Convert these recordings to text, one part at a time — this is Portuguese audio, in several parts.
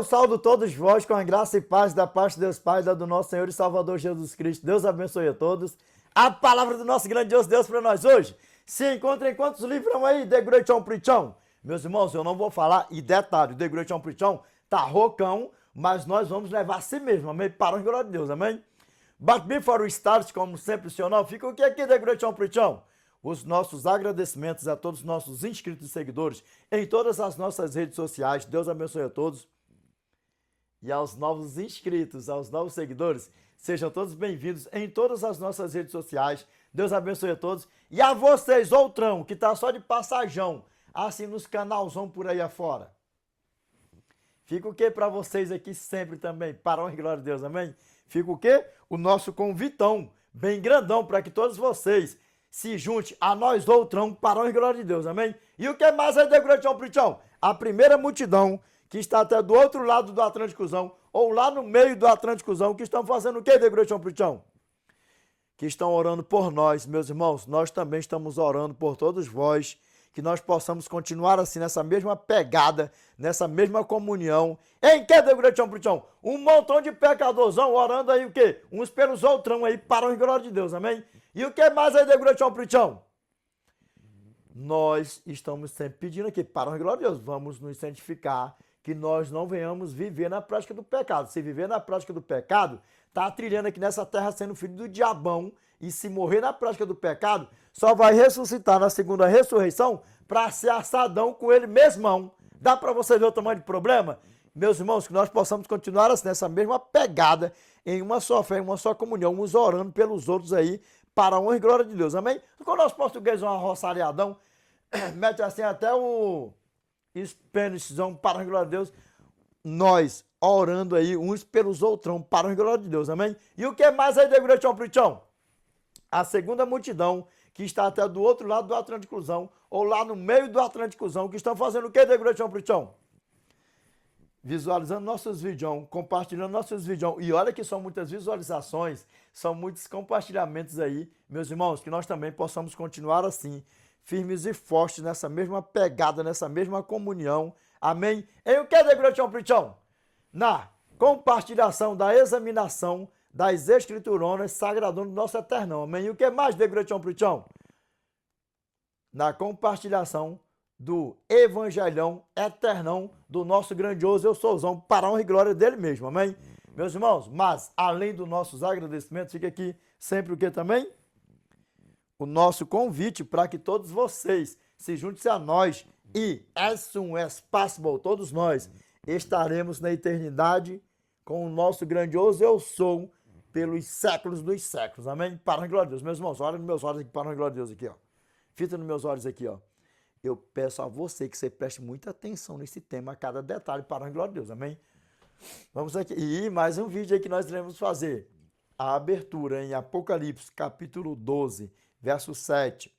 Eu saúdo todos vós com a graça e paz da parte de Deus Pai, da do nosso Senhor e Salvador Jesus Cristo. Deus abençoe a todos. A palavra do nosso grandioso Deus para nós hoje. Se encontra em quantos livros aí, The Great On Preachão? Meus irmãos, eu não vou falar, e detalhe, The Great On Preachão tá rocão, mas nós vamos levar a si mesmo, amém? Para a glória de Deus, amém? But before we start, como sempre o senhor não, fica o que aqui, The Great On Preachão? Os nossos agradecimentos a todos os nossos inscritos e seguidores em todas as nossas redes sociais. Deus abençoe a todos. E aos novos inscritos, aos novos seguidores, sejam todos bem-vindos em todas as nossas redes sociais. Deus abençoe a todos. E a vocês, outrão, que tá só de passagem, assim nos canalzão por aí afora. Fica o que para vocês aqui sempre também, para a honra e glória de Deus, amém? Fica o que? O nosso convitão, bem grandão, para que todos vocês se junte a nós outrão, para a honra e glória de Deus, amém? E o que mais aí, The Great On Preachão? A primeira multidão que está até do outro lado do Atlânticozão, ou lá no meio do Atlânticozão, que estão fazendo o que, The Great On Preachão? Que estão orando por nós, meus irmãos. Nós também estamos orando por todos vós, que nós possamos continuar assim, nessa mesma pegada, nessa mesma comunhão. Em que, The Great On Preachão? Um montão de pecadorzão orando aí o quê? Uns pelos outrão aí, para a glória de Deus, amém? E o que mais aí, The Great On Preachão? Nós estamos sempre pedindo aqui, para a glória de Deus, vamos nos santificar, que nós não venhamos viver na prática do pecado. Se viver na prática do pecado, tá trilhando aqui nessa terra sendo filho do diabão, e se morrer na prática do pecado, só vai ressuscitar na segunda ressurreição para ser assadão com ele mesmão. Dá para você ver o tamanho de problema? Meus irmãos, que nós possamos continuar assim, nessa mesma pegada, em uma só fé, em uma só comunhão, uns orando pelos outros aí, para a honra e glória de Deus, amém? Com o nosso português é um arroçareadão, mete assim até o Spanishzão, para a glória de Deus, nós orando aí uns pelos outrão, para a glória de Deus, amém? E o que mais aí, The Great On Preachão? A segunda multidão que está até do outro lado do Atlânticozão, ou lá no meio do Atlânticozão, que estão fazendo o que, The Great On Preachão? Visualizando nossos vídeos, compartilhando nossos vídeos. E olha que são muitas visualizações, são muitos compartilhamentos aí, meus irmãos, que nós também possamos continuar assim, firmes e fortes nessa mesma pegada, nessa mesma comunhão. Amém? Em o que, The Great On Preachão? Na compartilhação da examinação das escrituronas sagradonas do nosso Eternão. Amém? E o que mais, The Great On Preachão? Na compartilhação do Evangelhão Eternão do nosso grandioso Eu Souzão, para a honra e glória dele mesmo. Amém? Meus irmãos, mas além dos nossos agradecimentos, fica aqui sempre o que também? O nosso convite para que todos vocês se juntem a nós e, as soon as possible, todos nós estaremos na eternidade com o nosso grandioso Eu Sou pelos séculos dos séculos. Amém? Para a glória de Deus. Meus irmãos, olha nos meus olhos aqui, para a glória de Deus aqui, ó. Fita nos meus olhos aqui, ó. Eu peço a você que você preste muita atenção nesse tema, a cada detalhe, para a glória de Deus. Amém? Vamos aqui. E mais um vídeo aí que nós iremos fazer. A abertura em Apocalipse, capítulo 12, verso 7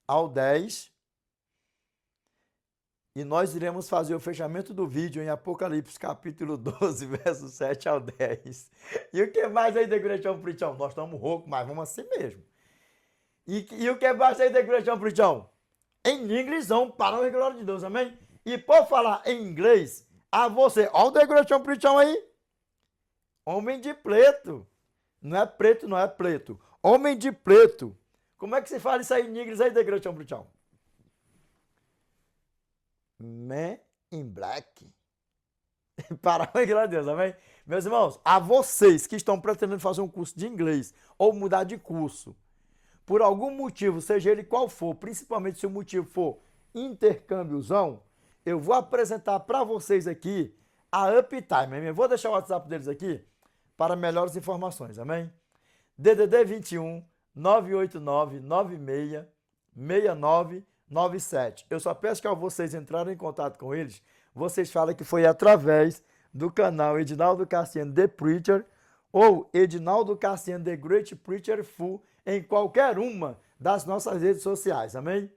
ao 10. E nós iremos fazer o fechamento do vídeo em Apocalipse, capítulo 12, verso 7 ao 10. E o que mais aí, The Great On Preachão? Nós estamos roucos, mas vamos assim mesmo. E o que mais aí, The Great On Preachão? Em inglêsão, para a glória de Deus, amém? E por falar em inglês, a você, olha o The Great On Preachão aí. Homem de preto. Não é preto, não é preto. Homem de preto. Como é que se fala isso aí em inglês aí, The Great On Preachão? Man in Black. Para a glória de Deus, amém? Meus irmãos, a vocês que estão pretendendo fazer um curso de inglês ou mudar de curso, por algum motivo, seja ele qual for, principalmente se o motivo for intercâmbiozão, eu vou apresentar para vocês aqui a Uptime, amém? Eu vou deixar o WhatsApp deles aqui para melhores informações, amém? DDD 21 989 96 69 97. Eu só peço que ao vocês entrarem em contato com eles, vocês falem que foi através do canal Edinaldo Cassiano The Preacher ou Edinaldo Cassiano The Great Preacher Full em qualquer uma das nossas redes sociais, amém?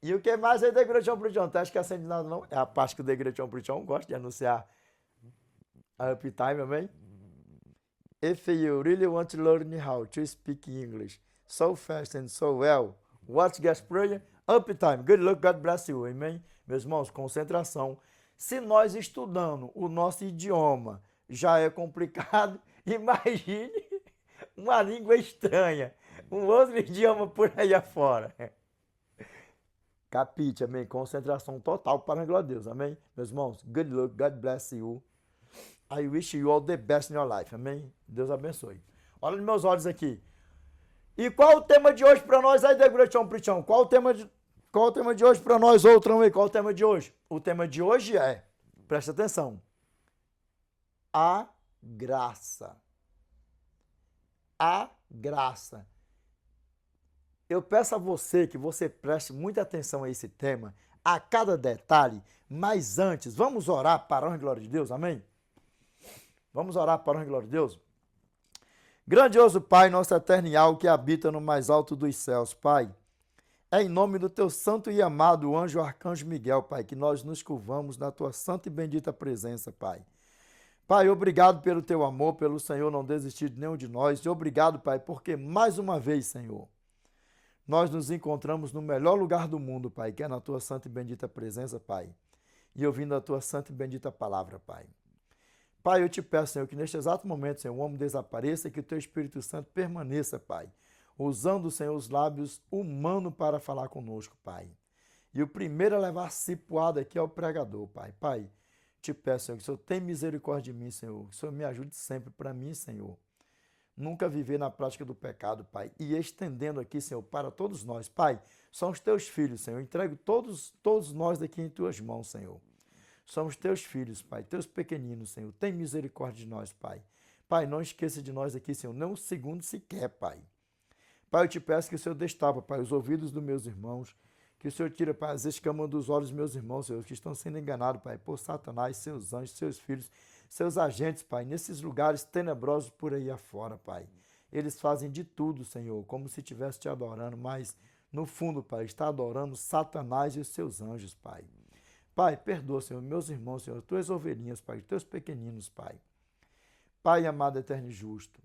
E o que mais é The Great On Preachão? Tá esquecendo de nada não? É a parte que o The Great On Preachão gosta de anunciar a Uptime, amém? If you really want to learn how to speak English so fast and so well, watch Gas Prayer Uptime, good luck, God bless you, amém? Meus irmãos, concentração. Se nós estudando o nosso idioma já é complicado, imagine uma língua estranha, um outro idioma por aí afora. Capite, amém? Concentração total para a glória de Deus, amém? Meus irmãos, good luck, God bless you. I wish you all the best in your life, amém? Deus abençoe. Olha nos meus olhos aqui. E qual é o tema de hoje para nós aí, Degrechão Prichão? Qual é o tema de hoje para nós, outrão aí? Qual é o tema de hoje? O tema de hoje é, presta atenção, a graça. A graça. Eu peço a você que você preste muita atenção a esse tema, a cada detalhe, mas antes, vamos orar para a honra e glória de Deus, amém? Vamos orar para a honra e glória de Deus? Grandioso Pai, nosso eterno e algo que habita no mais alto dos céus, Pai, é em nome do teu santo e amado anjo arcanjo Miguel, Pai, que nós nos curvamos na tua santa e bendita presença, Pai. Pai, obrigado pelo teu amor, pelo Senhor não desistir de nenhum de nós, e obrigado, Pai, porque mais uma vez, Senhor, nós nos encontramos no melhor lugar do mundo, Pai, que é na tua santa e bendita presença, Pai, e ouvindo a tua santa e bendita palavra, Pai. Pai, eu te peço, Senhor, que neste exato momento, Senhor, o homem desapareça e que o teu Espírito Santo permaneça, Pai, usando, Senhor, os lábios humanos para falar conosco, Pai. E o primeiro a levar cipuada aqui é o pregador, Pai. Pai, te peço, Senhor, que o Senhor tenha misericórdia de mim, Senhor, que o Senhor me ajude sempre para mim, Senhor. Nunca viver na prática do pecado, Pai. E estendendo aqui, Senhor, para todos nós, Pai, são os teus filhos, Senhor. Eu entrego todos nós daqui em tuas mãos, Senhor. Somos teus filhos, Pai, teus pequeninos, Senhor. Tem misericórdia de nós, Pai. Pai, não esqueça de nós aqui, Senhor, nem um segundo sequer, Pai. Pai, eu te peço que o Senhor destapa, Pai, os ouvidos dos meus irmãos, que o Senhor tira, Pai, as escamas dos olhos dos meus irmãos, Senhor, que estão sendo enganados, Pai, por Satanás, seus anjos, seus filhos, seus agentes, Pai, nesses lugares tenebrosos por aí afora, Pai. Eles fazem de tudo, Senhor, como se estivesse te adorando, mas no fundo, Pai, está adorando Satanás e os seus anjos, Pai. Pai, perdoa, Senhor, meus irmãos, Senhor, tuas ovelhinhas, Pai, teus pequeninos, Pai. Pai amado, eterno e justo,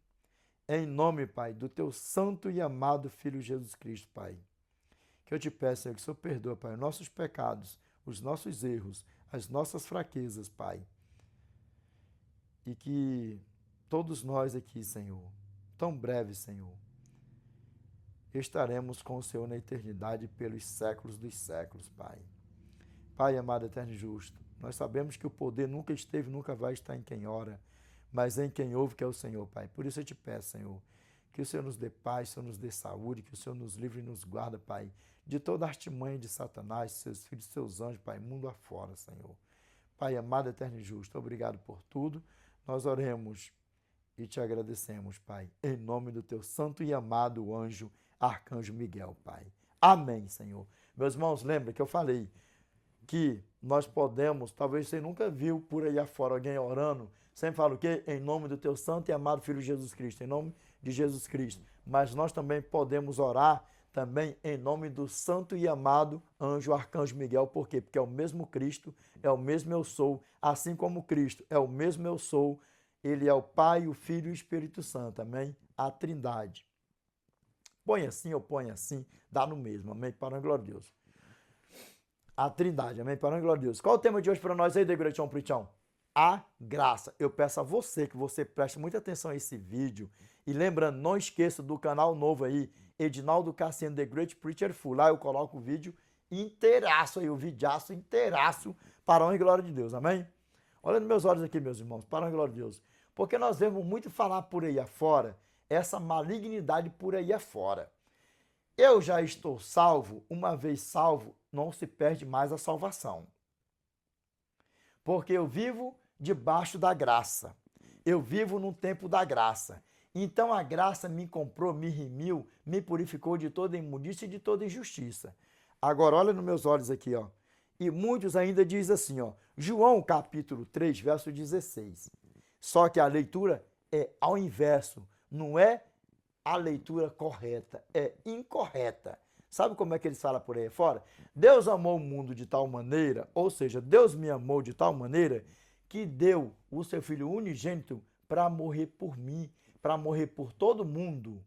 em nome, Pai, do teu santo e amado Filho Jesus Cristo, Pai, que eu te peço, Senhor, que o Senhor perdoa, Pai, os nossos pecados, os nossos erros, as nossas fraquezas, Pai. E que todos nós aqui, Senhor, tão breve, Senhor, estaremos com o Senhor na eternidade pelos séculos dos séculos, Pai. Pai amado, eterno e justo, nós sabemos que o poder nunca esteve, nunca vai estar em quem ora, mas em quem ouve, que é o Senhor, Pai. Por isso eu te peço, Senhor, que o Senhor nos dê paz, que o Senhor nos dê saúde, que o Senhor nos livre e nos guarda, Pai, de toda a artimanha de Satanás, seus filhos, seus anjos, Pai, mundo afora, Senhor. Pai amado, eterno e justo, obrigado por tudo. Nós oremos e te agradecemos, Pai, em nome do teu santo e amado anjo, arcanjo Miguel, Pai. Amém, Senhor. Meus irmãos, lembra que eu falei que nós podemos, talvez você nunca viu por aí afora alguém orando, sempre fala o quê? Em nome do teu santo e amado Filho Jesus Cristo, em nome de Jesus Cristo. Mas nós também podemos orar também em nome do santo e amado anjo arcanjo Miguel. Por quê? Porque é o mesmo Cristo, é o mesmo eu sou, assim como Cristo é o mesmo eu sou, ele é o Pai, o Filho e o Espírito Santo, amém? A Trindade. Põe assim ou põe assim, dá no mesmo, amém? Para a glória de Deus. A Trindade, amém? Para a glória de Deus. Qual é o tema de hoje para nós aí, Degrechão Prichão? A graça. Eu peço a você que você preste muita atenção a esse vídeo. E lembrando, não esqueça do canal novo aí, Edinaldo Cassiano, The Great Preacher Full. Lá eu coloco o vídeo inteiraço aí, o videaço inteiraço para a honra e glória de Deus, amém? Olha nos meus olhos aqui, meus irmãos, para a honra e glória de Deus. Porque nós vemos muito falar por aí afora, essa malignidade por aí afora. Eu já estou salvo, uma vez salvo, não se perde mais a salvação. Porque eu vivo debaixo da graça. Eu vivo no tempo da graça. Então a graça me comprou, me remiu, me purificou de toda imundícia e de toda injustiça. Agora olha nos meus olhos aqui, ó. E muitos ainda dizem assim, ó, João capítulo 3, verso 16. Só que a leitura é ao inverso, não é a leitura correta, é incorreta. Sabe como é que eles falam por aí fora? Deus amou o mundo de tal maneira, ou seja, Deus me amou de tal maneira que deu o seu Filho unigênito para morrer por mim, para morrer por todo mundo,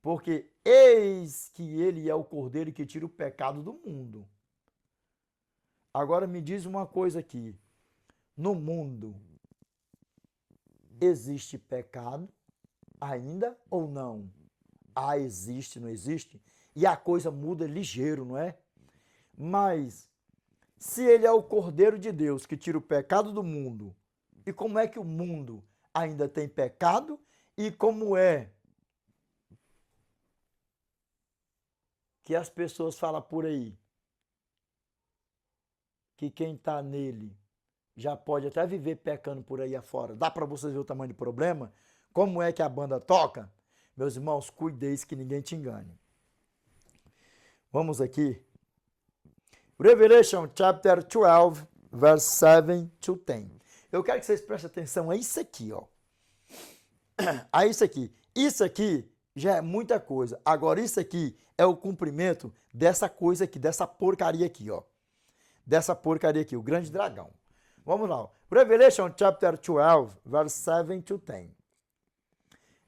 Porque eis que ele é o cordeiro que tira o pecado do mundo. Agora me diz uma coisa aqui. No mundo existe pecado ainda ou não? Ah, existe, não existe? E a coisa muda ligeiro, não é? Mas se ele é o Cordeiro de Deus que tira o pecado do mundo, e como é que o mundo ainda tem pecado? E como é que as pessoas falam por aí que quem está nele já pode até viver pecando por aí afora? Dá para vocês ver o tamanho do problema? Como é que a banda toca? Meus irmãos, cuideis que ninguém te engane. Vamos aqui. Revelation chapter 12, verse 7 to 10. Eu quero que vocês prestem atenção a isso aqui, ó. A isso aqui. Isso aqui já é muita coisa. Agora isso aqui é o cumprimento dessa coisa aqui, dessa porcaria aqui, ó. Dessa porcaria aqui, o grande dragão. Vamos lá. Revelation chapter 12, verse 7 to 10.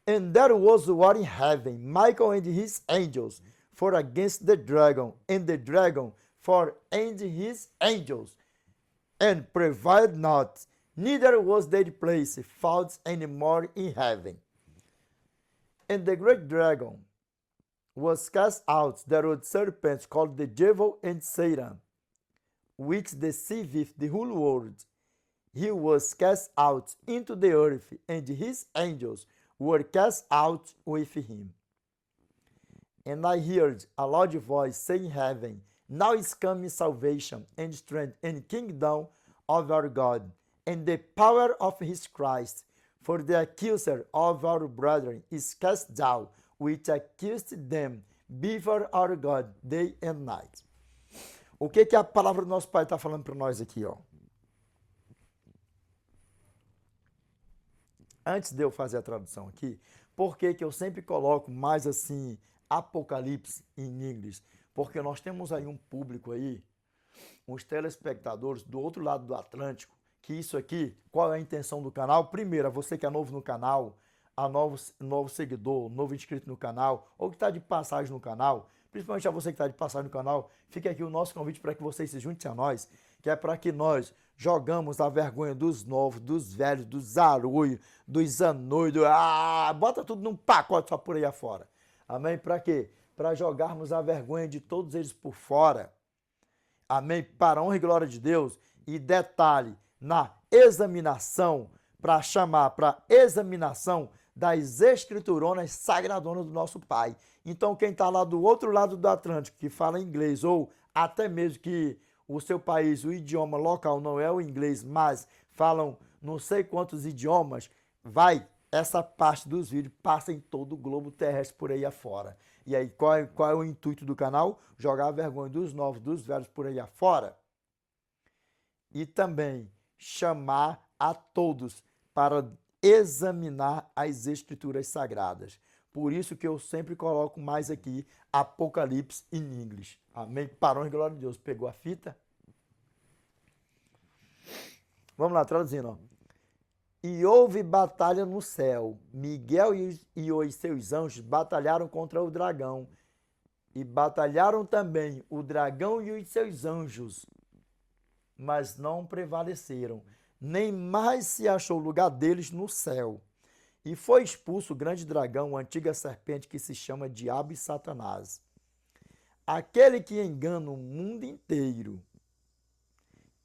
And there was war in heaven, Michael and his angels fought against the dragon, and the dragon fought and his angels, and prevailed not, neither was their place found any more in heaven. And the great dragon was cast out, that old serpent called the devil and Satan, which deceiveth the whole world. He was cast out into the earth, and his angels were cast out with him. And I heard a loud voice saying in heaven, Now is coming salvation and strength and kingdom of our God, and the power of his Christ. For the accuser of our brethren is cast down, which accused them before our God day and night. O que a palavra do nosso Pai está falando para nós aqui, ó? Antes de eu fazer a tradução aqui, por que eu sempre coloco mais assim, Apocalipse em inglês? Porque nós temos aí um público aí, uns telespectadores do outro lado do Atlântico, que isso aqui, qual é a intenção do canal? Primeiro, a você que é novo no canal, a novo seguidor, novo inscrito no canal, ou que está de passagem no canal, principalmente a você que está de passagem no canal, fica aqui o nosso convite para que vocês se juntem a nós, que é para que nós jogamos a vergonha dos novos, dos velhos, dos aruios, dos anoidos, bota tudo num pacote só por aí afora. Amém? Para quê? Para jogarmos a vergonha de todos eles por fora. Amém? Para a honra e glória de Deus. E detalhe, na examinação, para chamar para examinação das escrituronas sagradonas do nosso Pai. Então, quem está lá do outro lado do Atlântico, que fala inglês, ou até mesmo que o seu país, o idioma local não é o inglês, mas falam não sei quantos idiomas, essa parte dos vídeos passa em todo o globo terrestre por aí afora. E aí, qual é o intuito do canal? Jogar a vergonha dos novos, dos velhos por aí afora. E também chamar a todos para examinar as escrituras sagradas. Por isso que eu sempre coloco mais aqui Apocalipse em inglês. Amém? Parou em glória de Deus. Pegou a fita? Vamos lá, traduzindo. Ó. E houve batalha no céu. Miguel e os seus anjos batalharam contra o dragão. E batalharam também o dragão e os seus anjos. Mas não prevaleceram. Nem mais se achou lugar deles no céu. E foi expulso o grande dragão, a antiga serpente que se chama Diabo e Satanás. Aquele que engana o mundo inteiro.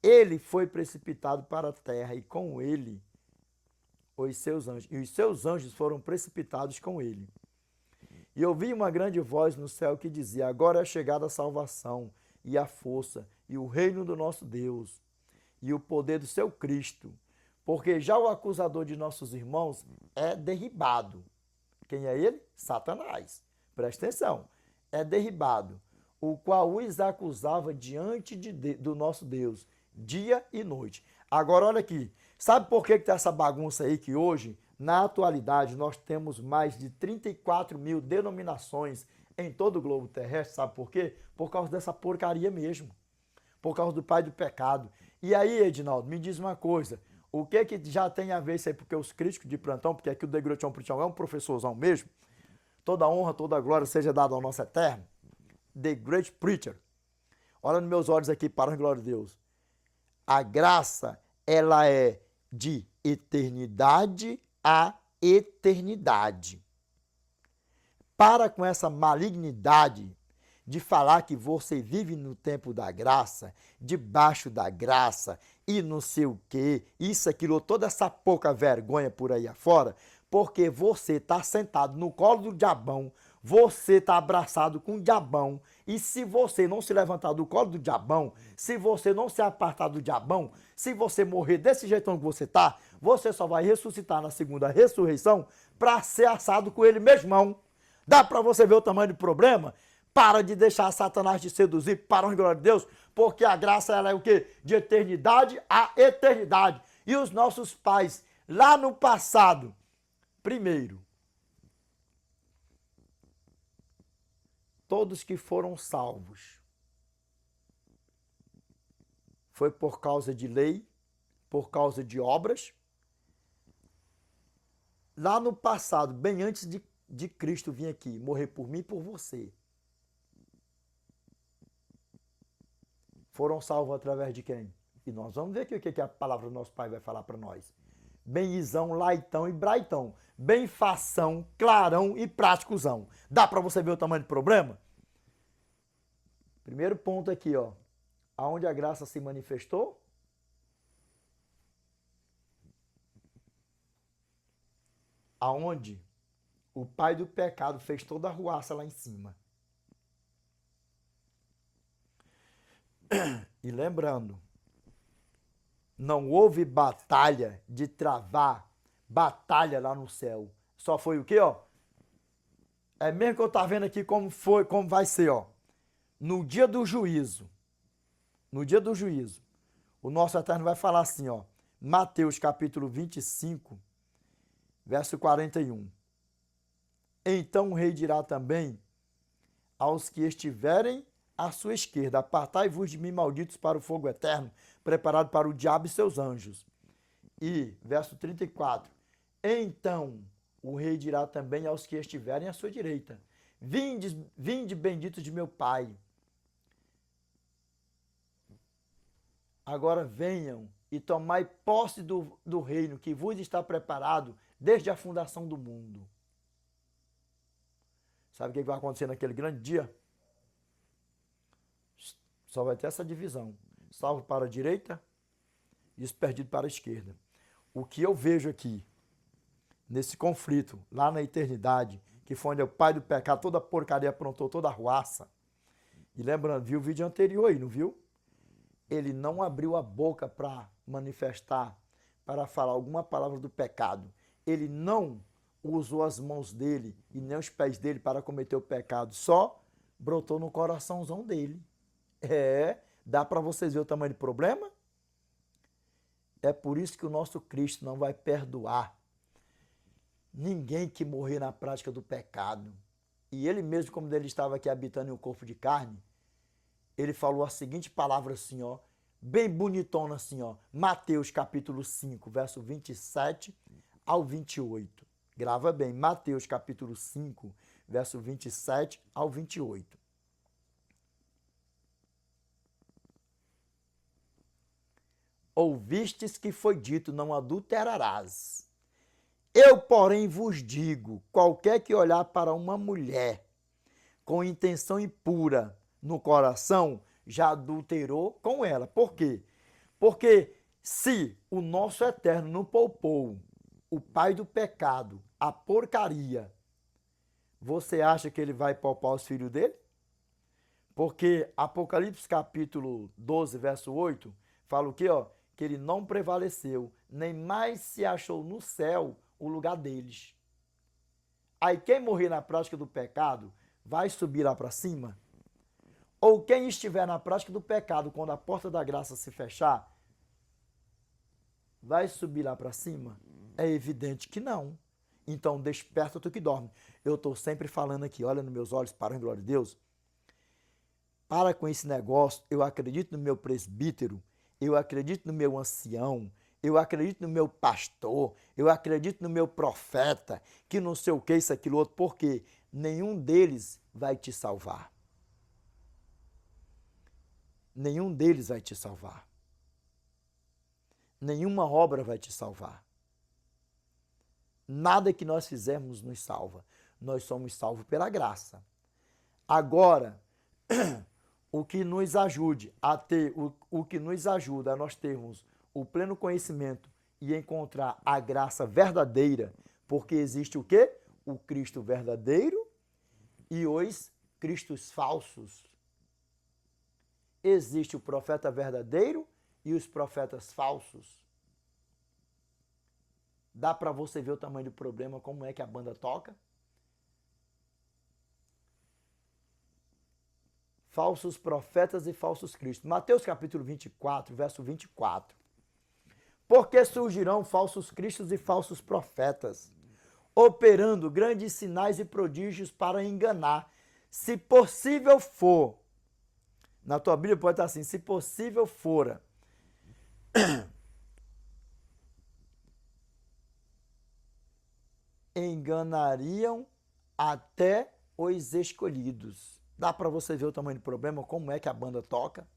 Ele foi precipitado para a terra e com ele os seus anjos. E os seus anjos foram precipitados com ele. E ouvi uma grande voz no céu que dizia, agora é chegada a salvação e a força e o reino do nosso Deus e o poder do seu Cristo. Porque já o acusador de nossos irmãos é derribado. Quem é ele? Satanás. Presta atenção. É derribado. O qual os acusava diante do nosso Deus, dia e noite. Agora, olha aqui. Sabe por que está essa bagunça aí que hoje, na atualidade, nós temos mais de 34 mil denominações em todo o globo terrestre? Sabe por quê? Por causa dessa porcaria mesmo. Por causa do pai do pecado. E aí, Edinaldo, me diz uma coisa. O que já tem a ver isso aí? Porque os críticos de plantão, porque aqui o Degro Tchon é um professorzão mesmo, toda honra, toda glória seja dada ao nosso eterno, The Great Preacher. Olha nos meus olhos aqui, para a glória de Deus. A graça, ela é de eternidade a eternidade. Para com essa malignidade de falar que você vive no tempo da graça, debaixo da graça e não sei o quê, isso, aquilo, toda essa pouca vergonha por aí afora, porque você está sentado no colo do diabão, você está abraçado com o diabão, e se você não se levantar do colo do diabão, se você não se apartar do diabão, se você morrer desse jeitão que você está, você só vai ressuscitar na segunda ressurreição para ser assado com ele mesmão. Dá para você ver o tamanho do problema? Para de deixar Satanás te seduzir, para a glória de Deus, porque a graça ela é o quê? De eternidade a eternidade. E os nossos pais, lá no passado, primeiro, todos que foram salvos, foi por causa de lei, por causa de obras. Lá no passado, bem antes de Cristo vir aqui, morrer por mim e por você, foram salvos através de quem? E nós vamos ver aqui o que a palavra do nosso Pai vai falar para nós. Benizão, laitão e braitão. Bem fação, clarão e práticozão. Dá para você ver o tamanho do problema? Primeiro ponto aqui, ó. Aonde a graça se manifestou? Aonde o pai do pecado fez toda a ruaça lá em cima. E lembrando, não houve batalha de travar batalha lá no céu. Só foi o quê, ó? É mesmo que eu tá vendo aqui como foi, como vai ser, ó. No dia do juízo. No dia do juízo. O nosso Eterno vai falar assim, ó. Mateus capítulo 25, verso 41. Então o rei dirá também aos que estiverem à sua esquerda: apartai-vos de mim, malditos, para o fogo eterno, preparado para o diabo e seus anjos. E, verso 34, então o rei dirá também aos que estiverem à sua direita: vinde benditos de meu Pai. Agora venham e tomai posse do reino que vos está preparado desde a fundação do mundo. Sabe o que vai acontecer naquele grande dia? Só vai ter essa divisão. Salvo para a direita e os perdidos para a esquerda. O que eu vejo aqui, nesse conflito, lá na eternidade, que foi onde o pai do pecado, toda a porcaria aprontou, toda a ruaça. E lembrando, viu o vídeo anterior aí, não viu? Ele não abriu a boca para manifestar, para falar alguma palavra do pecado. Ele não usou as mãos dele e nem os pés dele para cometer o pecado. Só brotou no coraçãozão dele. Dá para vocês ver o tamanho do problema? É por isso que o nosso Cristo não vai perdoar ninguém que morrer na prática do pecado. E ele mesmo, como ele estava aqui habitando em um corpo de carne, ele falou a seguinte palavra assim, ó, bem bonitona assim, ó, Mateus capítulo 5, verso 27 ao 28. Grava bem, Mateus capítulo 5, verso 27 ao 28. Ouvistes que foi dito, não adulterarás. Eu, porém, vos digo, qualquer que olhar para uma mulher com intenção impura no coração, já adulterou com ela. Por quê? Porque se o nosso Eterno não poupou o pai do pecado, a porcaria, você acha que ele vai poupar os filhos dele? Porque Apocalipse capítulo 12, verso 8, fala o quê, ó? Que ele não prevaleceu, nem mais se achou no céu o lugar deles. Aí quem morrer na prática do pecado vai subir lá para cima? Ou quem estiver na prática do pecado, quando a porta da graça se fechar, vai subir lá para cima? É evidente que não. Então desperta tu que dorme. Eu estou sempre falando aqui, olha nos meus olhos, para a glória de Deus. Para com esse negócio, eu acredito no meu presbítero, eu acredito no meu ancião, eu acredito no meu pastor, eu acredito no meu profeta, que não sei o que, isso, aquilo, outro, porque nenhum deles vai te salvar. Nenhum deles vai te salvar. Nenhuma obra vai te salvar. Nada que nós fizermos nos salva. Nós somos salvos pela graça. Agora, o que nos ajude a ter, o que nos ajuda a nós termos o pleno conhecimento e encontrar a graça verdadeira, porque existe o quê? O Cristo verdadeiro e os cristos falsos. Existe o profeta verdadeiro e os profetas falsos. Dá para você ver o tamanho do problema, como é que a banda toca? Falsos profetas e falsos cristos. Mateus capítulo 24, verso 24. Porque surgirão falsos cristos e falsos profetas, operando grandes sinais e prodígios para enganar, se possível for. Na tua Bíblia pode estar assim, se possível fora. Enganariam até os escolhidos. Dá para você ver o tamanho do problema, como é que a banda toca?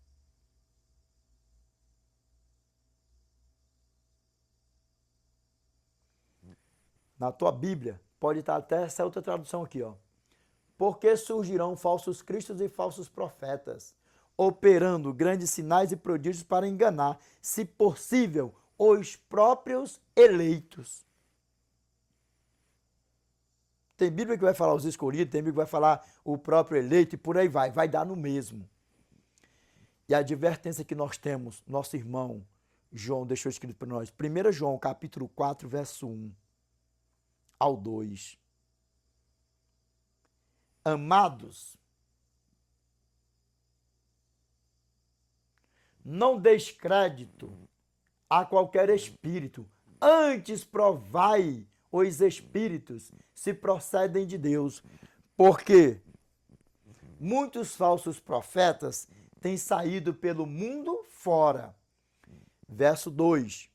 Na tua Bíblia, pode estar até essa outra tradução aqui, ó. Porque surgirão falsos cristos e falsos profetas, operando grandes sinais e prodígios para enganar, se possível, os próprios eleitos. Tem Bíblia que vai falar os escolhidos, tem Bíblia que vai falar o próprio eleito e por aí vai dar no mesmo. E a advertência que nós temos, nosso irmão João deixou escrito para nós, 1 João capítulo 4, verso 1 ao 2. Amados, não deis crédito a qualquer espírito, antes provai os espíritos se procedem de Deus, porque muitos falsos profetas têm saído pelo mundo fora. Verso 2.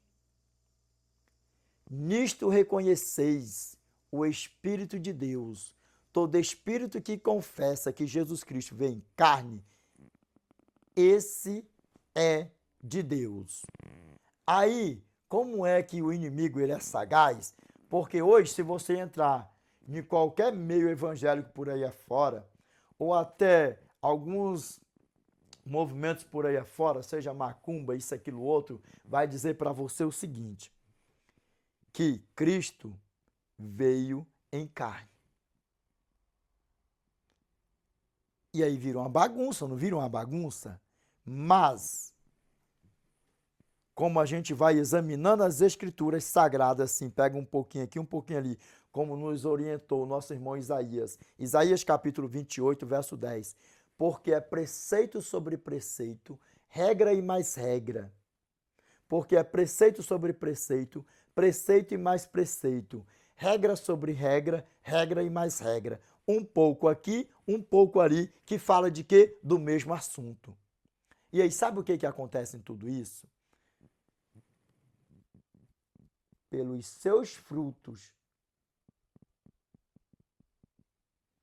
Nisto reconheceis o Espírito de Deus. Todo espírito que confessa que Jesus Cristo veio em carne, esse é de Deus. Aí, como é que o inimigo ele é sagaz? Porque hoje, se você entrar em qualquer meio evangélico por aí afora, ou até alguns movimentos por aí afora, seja macumba, isso, aquilo, outro, vai dizer para você o seguinte, que Cristo veio em carne. E aí vira uma bagunça, não vira uma bagunça? Mas, como a gente vai examinando as escrituras sagradas, assim, pega um pouquinho aqui, um pouquinho ali, como nos orientou o nosso irmão Isaías. Isaías capítulo 28, verso 10. Porque é preceito sobre preceito, regra e mais regra. Porque é preceito sobre preceito, preceito e mais preceito. Regra sobre regra, regra e mais regra. Um pouco aqui, um pouco ali, que fala de quê? Do mesmo assunto. E aí, sabe o que acontece em tudo isso? Pelos seus frutos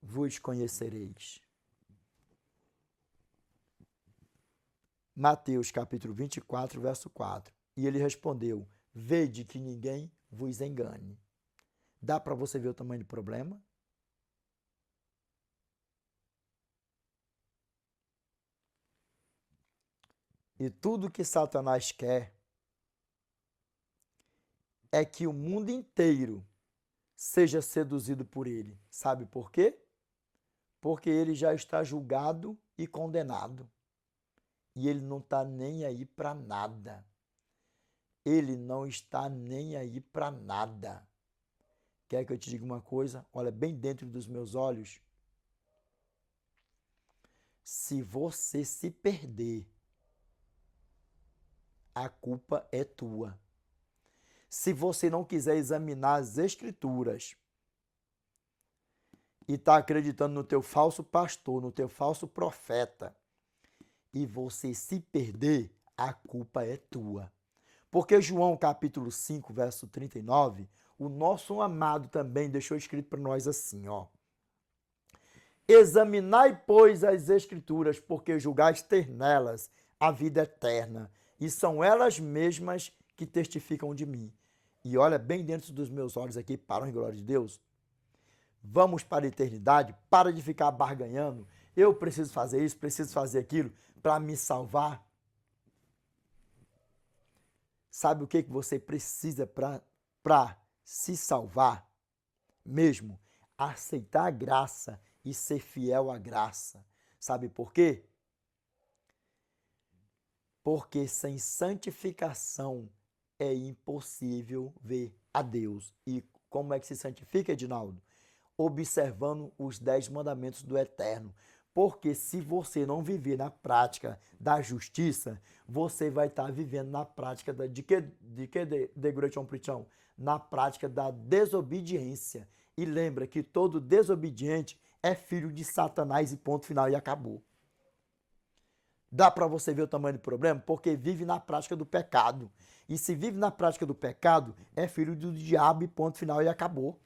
vos conhecereis. Mateus capítulo 24, verso 4. E ele respondeu, vede que ninguém vos engane. Dá para você ver o tamanho do problema? E tudo que Satanás quer é que o mundo inteiro seja seduzido por ele. Sabe por quê? Porque ele já está julgado e condenado. E ele não está nem aí para nada. Ele não está nem aí para nada. Quer que eu te diga uma coisa? Olha bem dentro dos meus olhos. Se você se perder, a culpa é tua. Se você não quiser examinar as escrituras e está acreditando no teu falso pastor, no teu falso profeta, e você se perder, a culpa é tua. Porque João capítulo 5, verso 39, o nosso amado também deixou escrito para nós assim, ó. Examinai, pois, as Escrituras, porque julgais ter nelas a vida eterna, e são elas mesmas que testificam de mim. E olha bem dentro dos meus olhos aqui, para a glória de Deus. Vamos para a eternidade, para de ficar barganhando. Eu preciso fazer isso, preciso fazer aquilo para me salvar. Sabe o que você precisa para se salvar? Mesmo aceitar a graça e ser fiel à graça. Sabe por quê? Porque sem santificação é impossível ver a Deus. E como é que se santifica, Edinaldo? Observando os 10 mandamentos do Eterno. Porque se você não viver na prática da justiça, você vai estar vivendo na prática de Great Preachão? Na prática da desobediência. E lembra que todo desobediente é filho de Satanás e ponto final e acabou. Dá para você ver o tamanho do problema? Porque vive na prática do pecado. E se vive na prática do pecado, é filho do diabo e ponto final e acabou.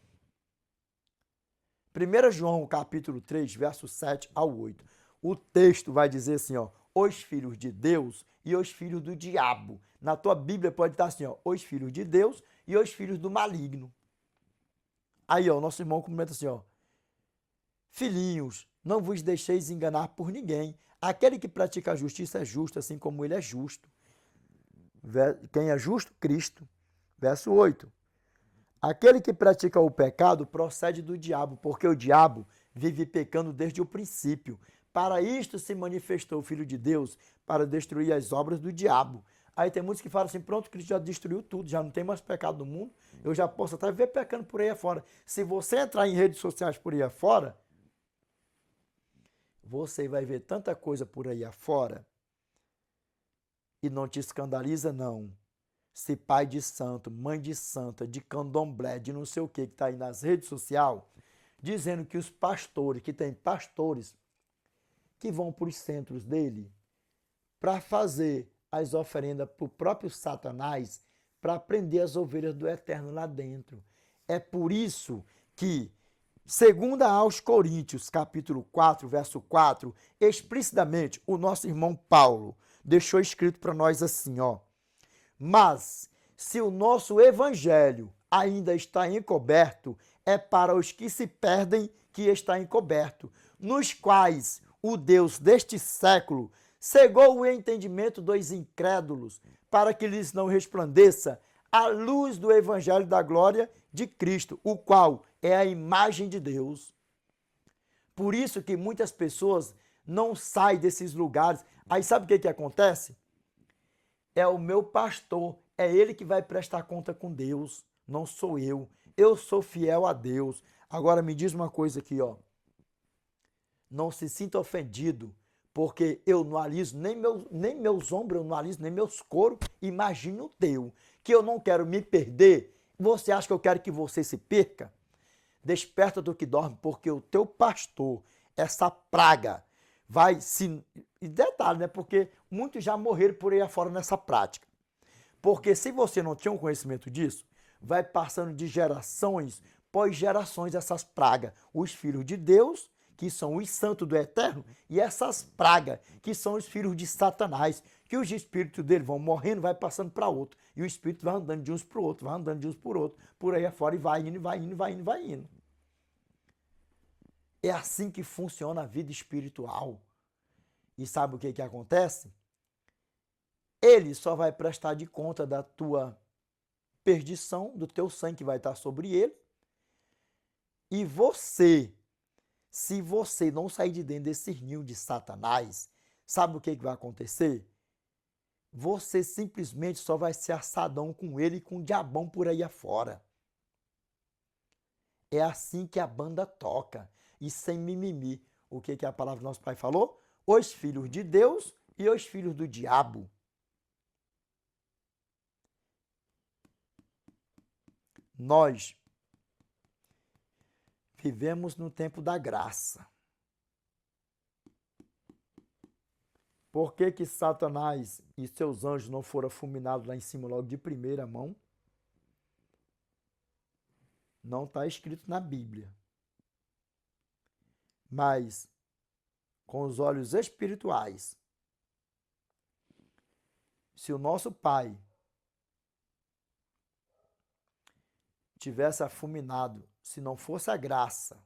1 João capítulo 3, verso 7 ao 8. O texto vai dizer assim, ó, os filhos de Deus e os filhos do diabo. Na tua Bíblia pode estar assim, ó, os filhos de Deus e os filhos do maligno. Aí, ó, o nosso irmão comenta assim, ó, filhinhos, não vos deixeis enganar por ninguém. Aquele que pratica a justiça é justo, assim como ele é justo. Quem é justo? Cristo. Verso 8. Aquele que pratica o pecado procede do diabo, porque o diabo vive pecando desde o princípio. Para isto se manifestou o Filho de Deus, para destruir as obras do diabo. Aí tem muitos que falam assim, pronto, Cristo já destruiu tudo, já não tem mais pecado no mundo, eu já posso até ver pecando por aí afora. Se você entrar em redes sociais por aí afora, você vai ver tanta coisa por aí afora e não te escandaliza, não. Se pai de santo, mãe de santa, de candomblé, de não sei o que está aí nas redes sociais, dizendo que os pastores, que tem pastores que vão para os centros dele para fazer as oferendas para o próprio Satanás, para prender as ovelhas do Eterno lá dentro. É por isso que, segundo aos Coríntios, capítulo 4, verso 4, explicitamente o nosso irmão Paulo deixou escrito para nós assim, ó. Mas, se o nosso evangelho ainda está encoberto, é para os que se perdem que está encoberto, nos quais o Deus deste século cegou o entendimento dos incrédulos, para que lhes não resplandeça a luz do evangelho da glória de Cristo, o qual é a imagem de Deus. Por isso que muitas pessoas não saem desses lugares. Aí sabe o que acontece? É o meu pastor, é ele que vai prestar conta com Deus, não sou eu. Eu sou fiel a Deus. Agora me diz uma coisa aqui, ó. Não se sinta ofendido, porque eu não aliso nem meus ombros, eu não aliso nem meus coros. Imagine o teu, que eu não quero me perder. Você acha que eu quero que você se perca? Desperta do que dorme, porque o teu pastor, essa praga, vai se... E detalhe, né? Porque muitos já morreram por aí afora nessa prática. Porque se você não tinha um conhecimento disso, vai passando de gerações pós gerações essas pragas. Os filhos de Deus, que são os santos do Eterno, e essas pragas, que são os filhos de Satanás, que os espíritos dele vão morrendo, vai passando para outro. E o espírito vai andando de uns para o outro, vai andando de uns para o outro, por aí afora, e vai indo, vai indo, vai indo, vai indo. É assim que funciona a vida espiritual. E sabe o que acontece? Ele só vai prestar de conta da tua perdição, do teu sangue que vai estar sobre ele. E você, se você não sair de dentro desse ninho de Satanás, sabe o que vai acontecer? Você simplesmente só vai ser assadão com ele e com o diabão por aí afora. É assim que a banda toca. E sem mimimi. O que a palavra do nosso pai falou? Os filhos de Deus e os filhos do diabo. Nós vivemos no tempo da graça. Por que que Satanás e seus anjos não foram fulminados lá em cima logo de primeira mão? Não está escrito na Bíblia. Mas, com os olhos espirituais, se o nosso Pai tivesse fulminado, se não fosse a graça,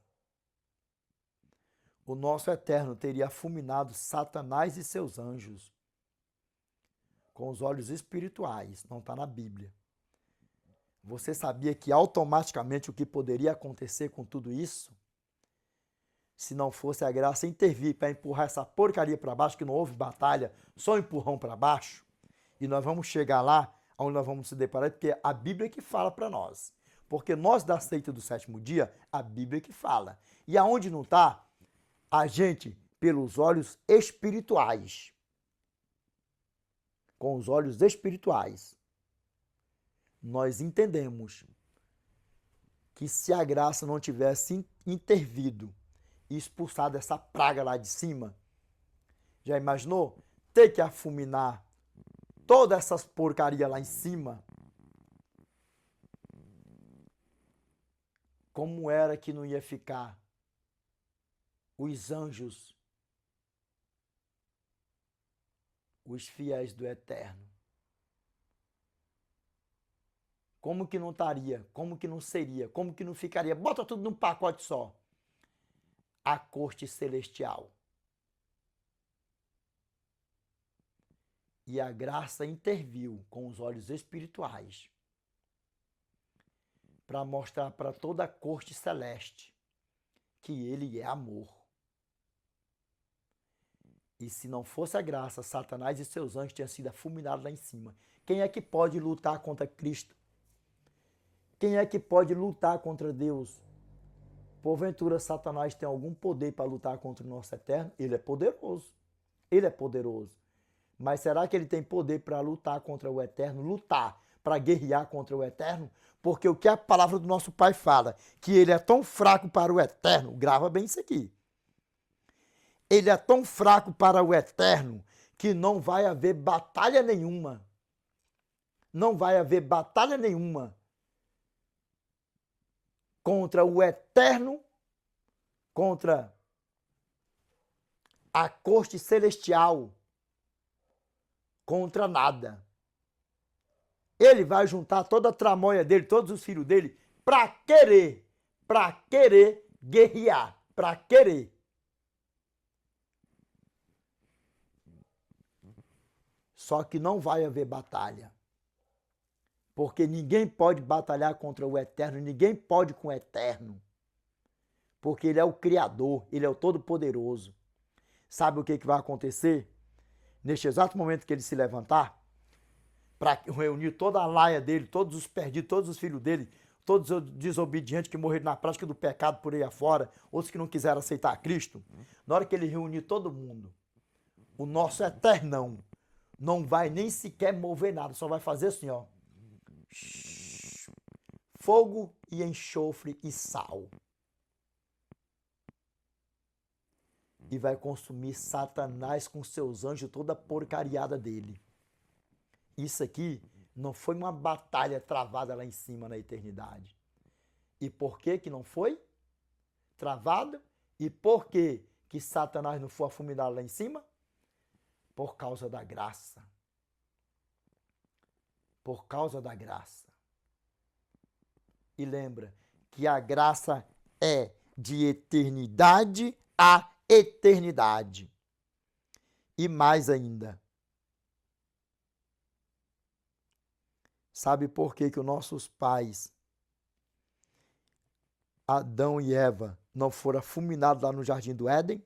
o nosso Eterno teria fulminado Satanás e seus anjos com os olhos espirituais, não está na Bíblia. Você sabia que automaticamente o que poderia acontecer com tudo isso? Se não fosse a graça intervir para empurrar essa porcaria para baixo, que não houve batalha, só empurrão para baixo, e nós vamos chegar lá onde nós vamos se deparar, porque é a Bíblia que fala para nós. Porque nós da seita do sétimo dia, a Bíblia que fala. E aonde não está, a gente, pelos olhos espirituais, com os olhos espirituais, nós entendemos que se a graça não tivesse intervido e expulsado essa praga lá de cima, já imaginou? Ter que afuminar todas essas porcarias lá em cima, como era que não ia ficar os anjos, os fiéis do Eterno? Como que não estaria? Como que não seria? Como que não ficaria? Bota tudo num pacote só. A corte celestial. E a graça interviu com os olhos espirituais para mostrar para toda a corte celeste que ele é amor. E se não fosse a graça, Satanás e seus anjos tinham sido fulminados lá em cima. Quem é que pode lutar contra Cristo? Quem é que pode lutar contra Deus? Porventura, Satanás tem algum poder para lutar contra o nosso Eterno? Ele é poderoso. Ele é poderoso. Mas será que ele tem poder para lutar contra o Eterno? Lutar para guerrear contra o Eterno? Porque o que a palavra do nosso Pai fala, que ele é tão fraco para o Eterno, grava bem isso aqui. Ele é tão fraco para o Eterno que não vai haver batalha nenhuma. Não vai haver batalha nenhuma contra o Eterno, contra a corte celestial, contra nada. Ele vai juntar toda a tramóia dele, todos os filhos dele, para querer guerrear, para querer. Só que não vai haver batalha. Porque ninguém pode batalhar contra o Eterno, ninguém pode com o Eterno. Porque ele é o Criador, ele é o Todo-Poderoso. Sabe o que vai acontecer? Neste exato momento que ele se levantar, para reunir toda a laia dele, todos os perdidos, todos os filhos dele, todos os desobedientes que morreram na prática do pecado por aí afora, outros que não quiseram aceitar Cristo, na hora que ele reunir todo mundo, o nosso Eternão não vai nem sequer mover nada, só vai fazer assim, ó. Fogo e enxofre e sal. E vai consumir Satanás com seus anjos, toda a porcariada dele. Isso aqui não foi uma batalha travada lá em cima na eternidade. E por que que não foi travada? E por que que Satanás não foi afumilado lá em cima? Por causa da graça. Por causa da graça. E lembra que a graça é de eternidade a eternidade. E mais ainda. Sabe por que que os nossos pais, Adão e Eva, não foram fulminados lá no Jardim do Éden?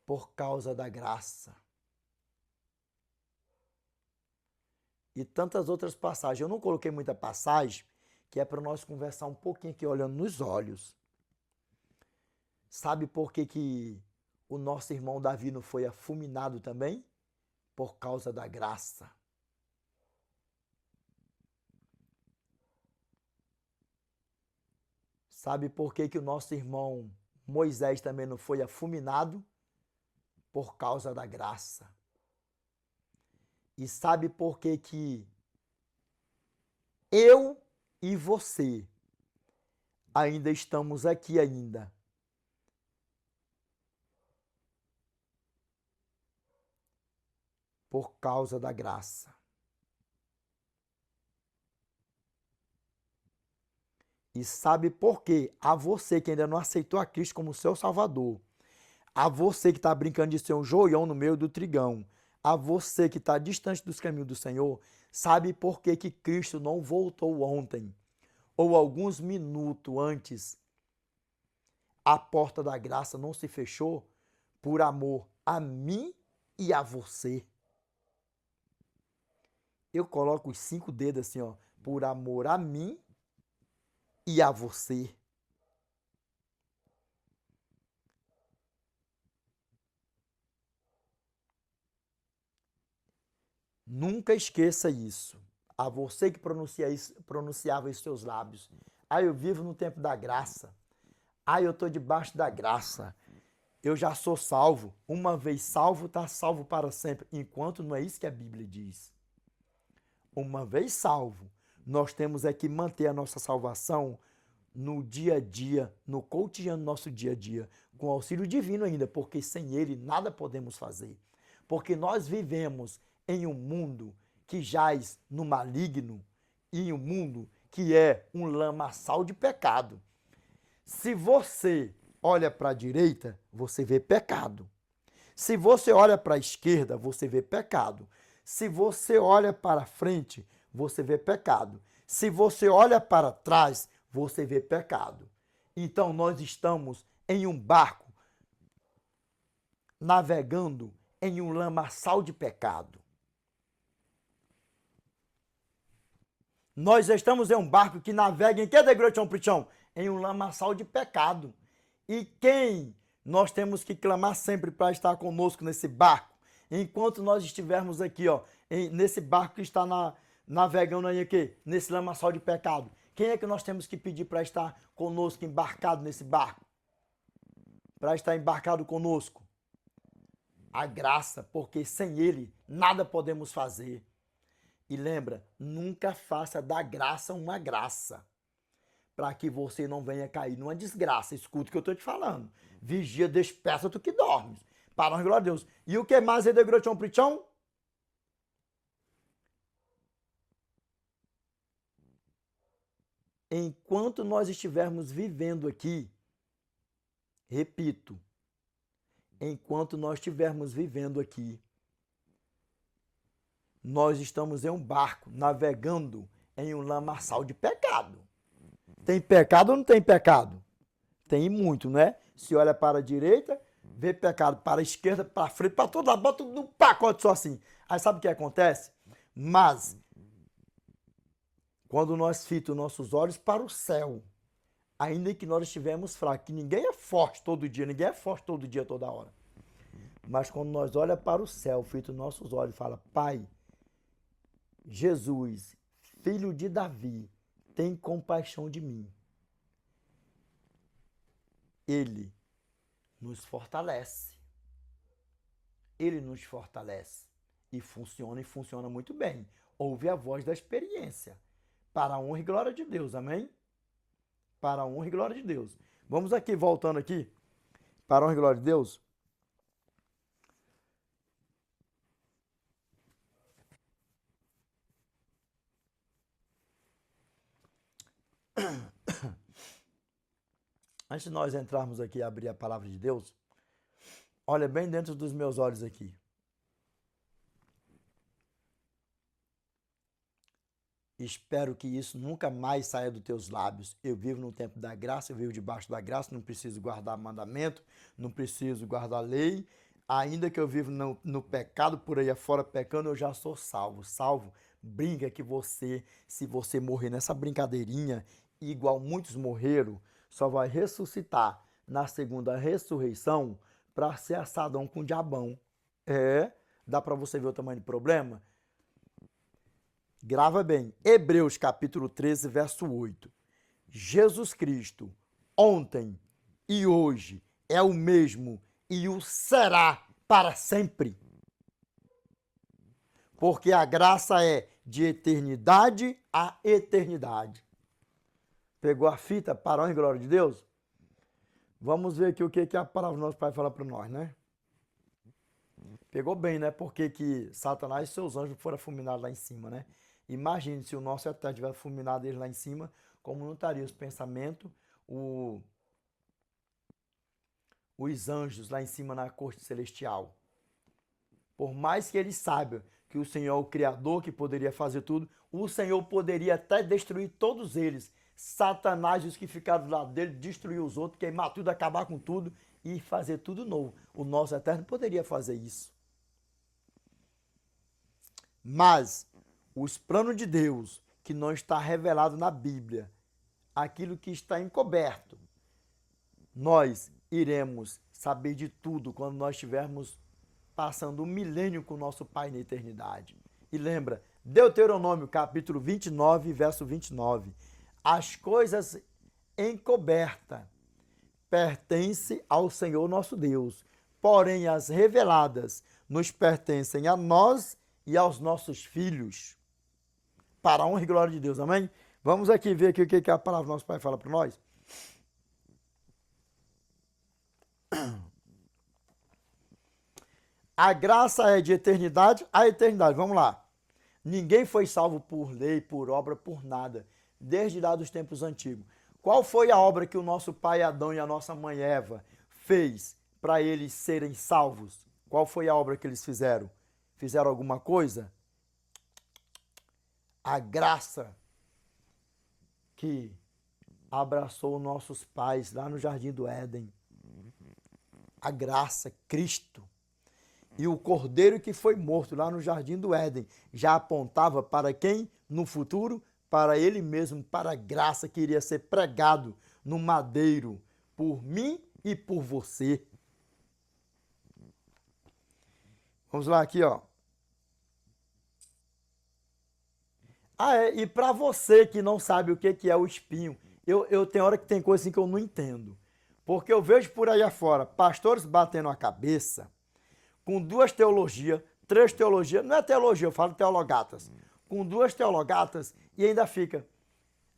Por causa da graça. E tantas outras passagens. Eu não coloquei muita passagem, que é para nós conversar um pouquinho aqui, olhando nos olhos. Sabe por que que o nosso irmão Davi não foi fulminado também? Por causa da graça. Sabe por que que o nosso irmão Moisés também não foi fulminado? Por causa da graça. E sabe por que que eu e você ainda estamos aqui ainda? Por causa da graça. E sabe por quê? A você que ainda não aceitou a Cristo como seu Salvador, a você que está brincando de ser um joião no meio do trigão, a você que está distante dos caminhos do Senhor, sabe por que que Cristo não voltou ontem, ou alguns minutos antes, a porta da graça não se fechou por amor a mim e a você? Eu coloco os 5 dedos assim, ó, por amor a mim e a você. Nunca esqueça isso. A você que pronunciava os seus lábios. Ah, eu vivo no tempo da graça. Ah, eu estou debaixo da graça. Eu já sou salvo. Uma vez salvo, está salvo para sempre. Enquanto não é isso que a Bíblia diz. Uma vez salvo, nós temos é que manter a nossa salvação no dia a dia, no cotidiano do nosso dia a dia, com auxílio divino ainda, porque sem ele nada podemos fazer. Porque nós vivemos em um mundo que jaz no maligno e em um mundo que é um lamaçal de pecado. Se você olha para a direita, você vê pecado. Se você olha para a esquerda, você vê pecado. Se você olha para frente, você vê pecado. Se você olha para trás, você vê pecado. Então nós estamos em um barco navegando em um lamaçal de pecado. Nós estamos em um barco que navega em que, Degrotão Prichão? Em um lamaçal de pecado. E quem nós temos que clamar sempre para estar conosco nesse barco? Enquanto nós estivermos aqui, ó, nesse barco que está navegando aí aqui, nesse lamaçal de pecado. Quem é que nós temos que pedir para estar conosco, embarcado nesse barco? Para estar embarcado conosco? A graça, porque sem ele nada podemos fazer. E lembra, nunca faça da graça uma graça, para que você não venha cair numa desgraça. Escuta o que eu estou te falando. Vigia, desperta tu que dormes. Para a glória de Deus. E o que mais é de Grochão Prichão? Enquanto nós estivermos vivendo aqui, repito, enquanto nós estivermos vivendo aqui, nós estamos em um barco, navegando em um lamaçal de pecado. Tem pecado ou não tem pecado? Tem muito, né? Se olha para a direita, vê pecado para a esquerda, para frente, para todo lado, bota tudo num pacote só assim. Aí sabe o que acontece? Mas, quando nós fitamos nossos olhos para o céu, ainda que nós estivermos fracos, que ninguém é forte todo dia, ninguém é forte todo dia, toda hora. Mas quando nós olhamos para o céu, fitamos nossos olhos e fala, Pai, Jesus, filho de Davi, tem compaixão de mim. Ele nos fortalece. Ele nos fortalece. E funciona muito bem. Ouve a voz da experiência. Para a honra e glória de Deus, amém? Para a honra e glória de Deus. Vamos aqui, voltando aqui. Para a honra e glória de Deus. Antes de nós entrarmos aqui e abrir a palavra de Deus, olha bem dentro dos meus olhos aqui. Espero que isso nunca mais saia dos teus lábios. Eu vivo no tempo da graça, eu vivo debaixo da graça, não preciso guardar mandamento, não preciso guardar lei. Ainda que eu vivo no pecado, por aí afora pecando, eu já sou salvo. Salvo, brinca que você, se você morrer nessa brincadeirinha, igual muitos morreram, só vai ressuscitar na segunda ressurreição para ser assadão com o diabão. É, dá para você ver o tamanho do problema? Grava bem, Hebreus capítulo 13, verso 8. Jesus Cristo, ontem e hoje, é o mesmo e o será para sempre. Porque a graça é de eternidade a eternidade. Pegou a fita, parou em glória de Deus? Vamos ver aqui o que a palavra do nosso Pai fala para nós, né? Pegou bem, né? Porque que Satanás e seus anjos foram fulminados lá em cima, né? Imagine se o nosso eterno tivesse fulminado eles lá em cima, como não estaria os pensamentos, os anjos lá em cima na corte celestial. Por mais que eles saibam que o Senhor é o Criador, que poderia fazer tudo, o Senhor poderia até destruir todos eles. Satanás e os que ficaram do lado dele, destruir os outros, queimar tudo, acabar com tudo e fazer tudo novo. O nosso eterno poderia fazer isso. Mas os planos de Deus, que não está revelado na Bíblia, aquilo que está encoberto, nós iremos saber de tudo quando nós estivermos passando um milênio com o nosso Pai na eternidade. E lembra, Deuteronômio capítulo 29, verso 29. As coisas encobertas pertencem ao Senhor nosso Deus, porém as reveladas nos pertencem a nós e aos nossos filhos, para a honra e glória de Deus, amém? Vamos aqui ver aqui o que a palavra do nosso Pai fala para nós. A graça é de eternidade a eternidade. Vamos lá. Ninguém foi salvo por lei, por obra, por nada, desde lá dos tempos antigos. Qual foi a obra que o nosso pai Adão e a nossa mãe Eva fez para eles serem salvos? Qual foi a obra que eles fizeram? Fizeram alguma coisa? A graça que abraçou nossos pais lá no Jardim do Éden. A graça, Cristo. E o cordeiro que foi morto lá no Jardim do Éden já apontava para quem no futuro? Para ele mesmo, para a graça que iria ser pregado no madeiro por mim e por você. Vamos lá aqui, ó. E para você que não sabe o que é o espinho, eu tenho hora que tem coisa assim que eu não entendo. Porque eu vejo por aí afora pastores batendo a cabeça com 2 teologias, 3 teologias, não é teologia, eu falo teologatas, com 2 teologatas e ainda fica,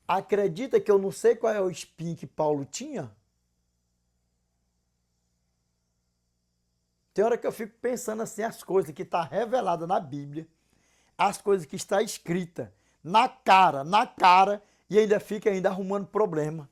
acredita que eu não sei qual é o espinho que Paulo tinha? Tem hora que eu fico pensando assim, as coisas que estão reveladas na Bíblia, as coisas que está escrita na cara, e ainda fica arrumando problema,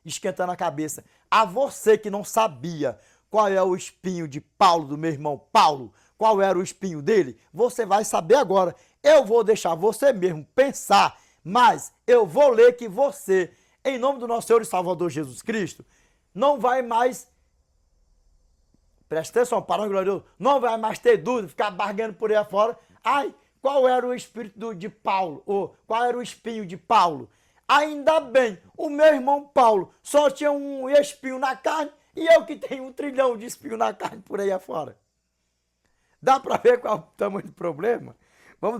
esquentando a cabeça. A você que não sabia qual é o espinho de Paulo, do meu irmão Paulo, qual era o espinho dele, você vai saber agora. Eu vou deixar você mesmo pensar, mas eu vou ler que você, em nome do nosso Senhor e Salvador Jesus Cristo, não vai mais, presta atenção, para glória a Deus, não vai mais ter dúvida, ficar barganhando por aí afora. Qual era o espírito de Paulo? Ou qual era o espinho de Paulo? Ainda bem, o meu irmão Paulo só tinha um espinho na carne e eu que tenho 1 trilhão de espinho na carne por aí afora. Dá para ver qual é o tamanho do problema?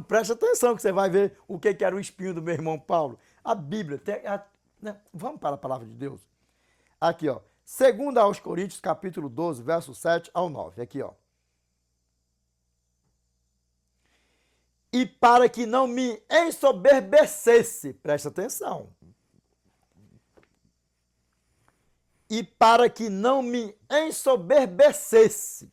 Presta atenção que você vai ver o que era o espinho do meu irmão Paulo. A Bíblia, vamos para a palavra de Deus. Aqui, ó. 2 aos Coríntios, capítulo 12, verso 7 ao 9. Aqui, ó. E para que não me ensoberbecesse, presta atenção. E para que não me ensoberbecesse,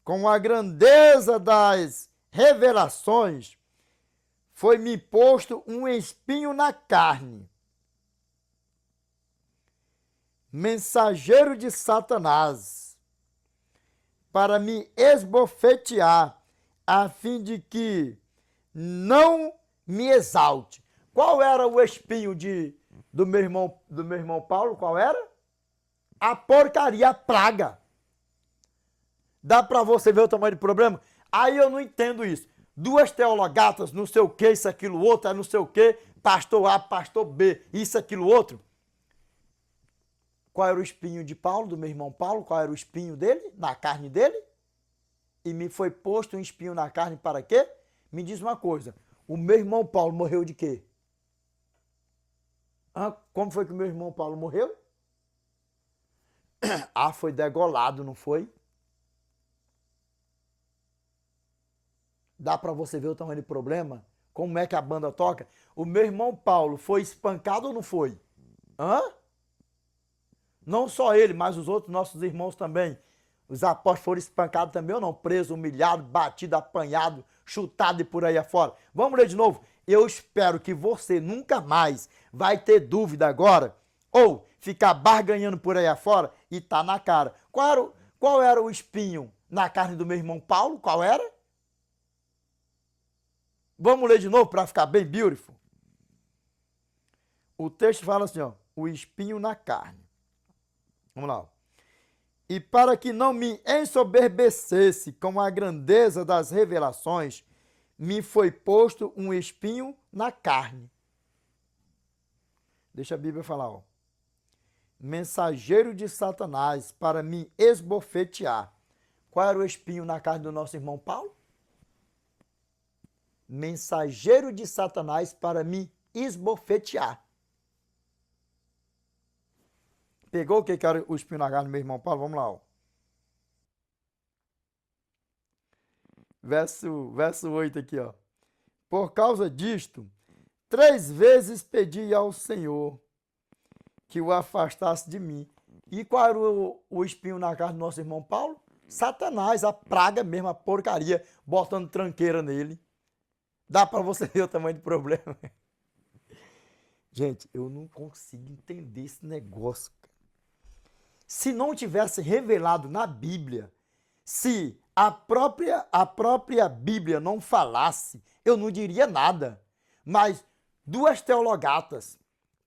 com a grandeza das revelações, foi-me posto um espinho na carne, mensageiro de Satanás, para me esbofetear, a fim de que não me exalte. Qual era o espinho do meu irmão Paulo? Qual era? A porcaria, a praga. Dá para você ver o tamanho do problema? Aí eu não entendo isso. 2 teologatas, não sei o que, isso, aquilo, outro, não sei o que, pastor A, pastor B, isso, aquilo, outro. Qual era o espinho de Paulo, do meu irmão Paulo? Qual era o espinho dele, na carne dele? E me foi posto um espinho na carne para quê? Me diz uma coisa, o meu irmão Paulo morreu de quê? Como foi que o meu irmão Paulo morreu? Ah, foi degolado, não foi? Dá para você ver o tamanho do problema? Como é que a banda toca? O meu irmão Paulo foi espancado ou não foi? Hã? Não só ele, mas os outros nossos irmãos também. Os apóstolos foram espancados também ou não? Preso, humilhado, batido, apanhado, chutado e por aí afora. Vamos ler de novo? Eu espero que você nunca mais vai ter dúvida agora ou ficar barganhando por aí afora e tá na cara. Qual era o espinho na carne do meu irmão Paulo? Qual era? Vamos ler de novo para ficar bem beautiful. O texto fala assim, ó, o espinho na carne. Vamos lá. E para que não me ensoberbecesse com a grandeza das revelações, me foi posto um espinho na carne. Deixa a Bíblia falar, ó. Mensageiro de Satanás para me esbofetear. Qual era o espinho na carne do nosso irmão Paulo? Mensageiro de Satanás para me esbofetear. Pegou o que era o espinho na carne do meu irmão Paulo? Vamos lá, ó. Verso 8 aqui, ó. Por causa disto, 3 vezes pedi ao Senhor que o afastasse de mim. E qual era o espinho na carne do nosso irmão Paulo? Satanás, a praga mesmo, a porcaria, botando tranqueira nele. Dá para você ver o tamanho do problema. Gente, eu não consigo entender esse negócio. Se não tivesse revelado na Bíblia, se a própria Bíblia não falasse, eu não diria nada. Mas 2 teologatas,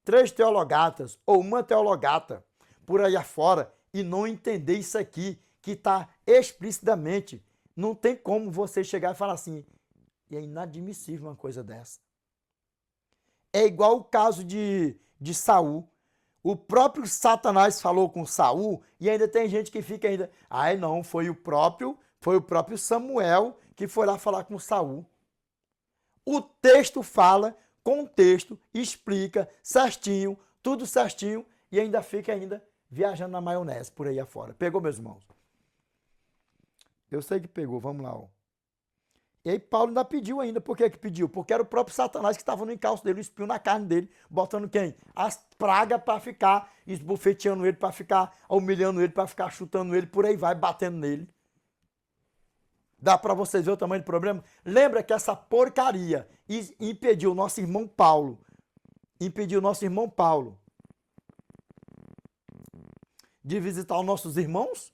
3 teologatas ou uma teologata por aí afora e não entender isso aqui, que está explicitamente, não tem como você chegar e falar assim, e é inadmissível uma coisa dessa. É igual o caso de Saul. O próprio Satanás falou com Saul e ainda tem gente que fica ainda, ai não, foi o próprio Samuel que foi lá falar com Saul. O texto fala, contexto, explica certinho, tudo certinho e ainda fica viajando na maionese por aí afora. Pegou, meus irmãos? Eu sei que pegou, vamos lá, ó. E aí Paulo ainda pediu ainda. Por que pediu? Porque era o próprio Satanás que estava no encalço dele, o espinho na carne dele, botando quem? As pragas para ficar esbofeteando ele, para ficar humilhando ele, para ficar chutando ele, por aí vai, batendo nele. Dá para vocês ver o tamanho do problema? Lembra que essa porcaria impediu o nosso irmão Paulo, de visitar os nossos irmãos?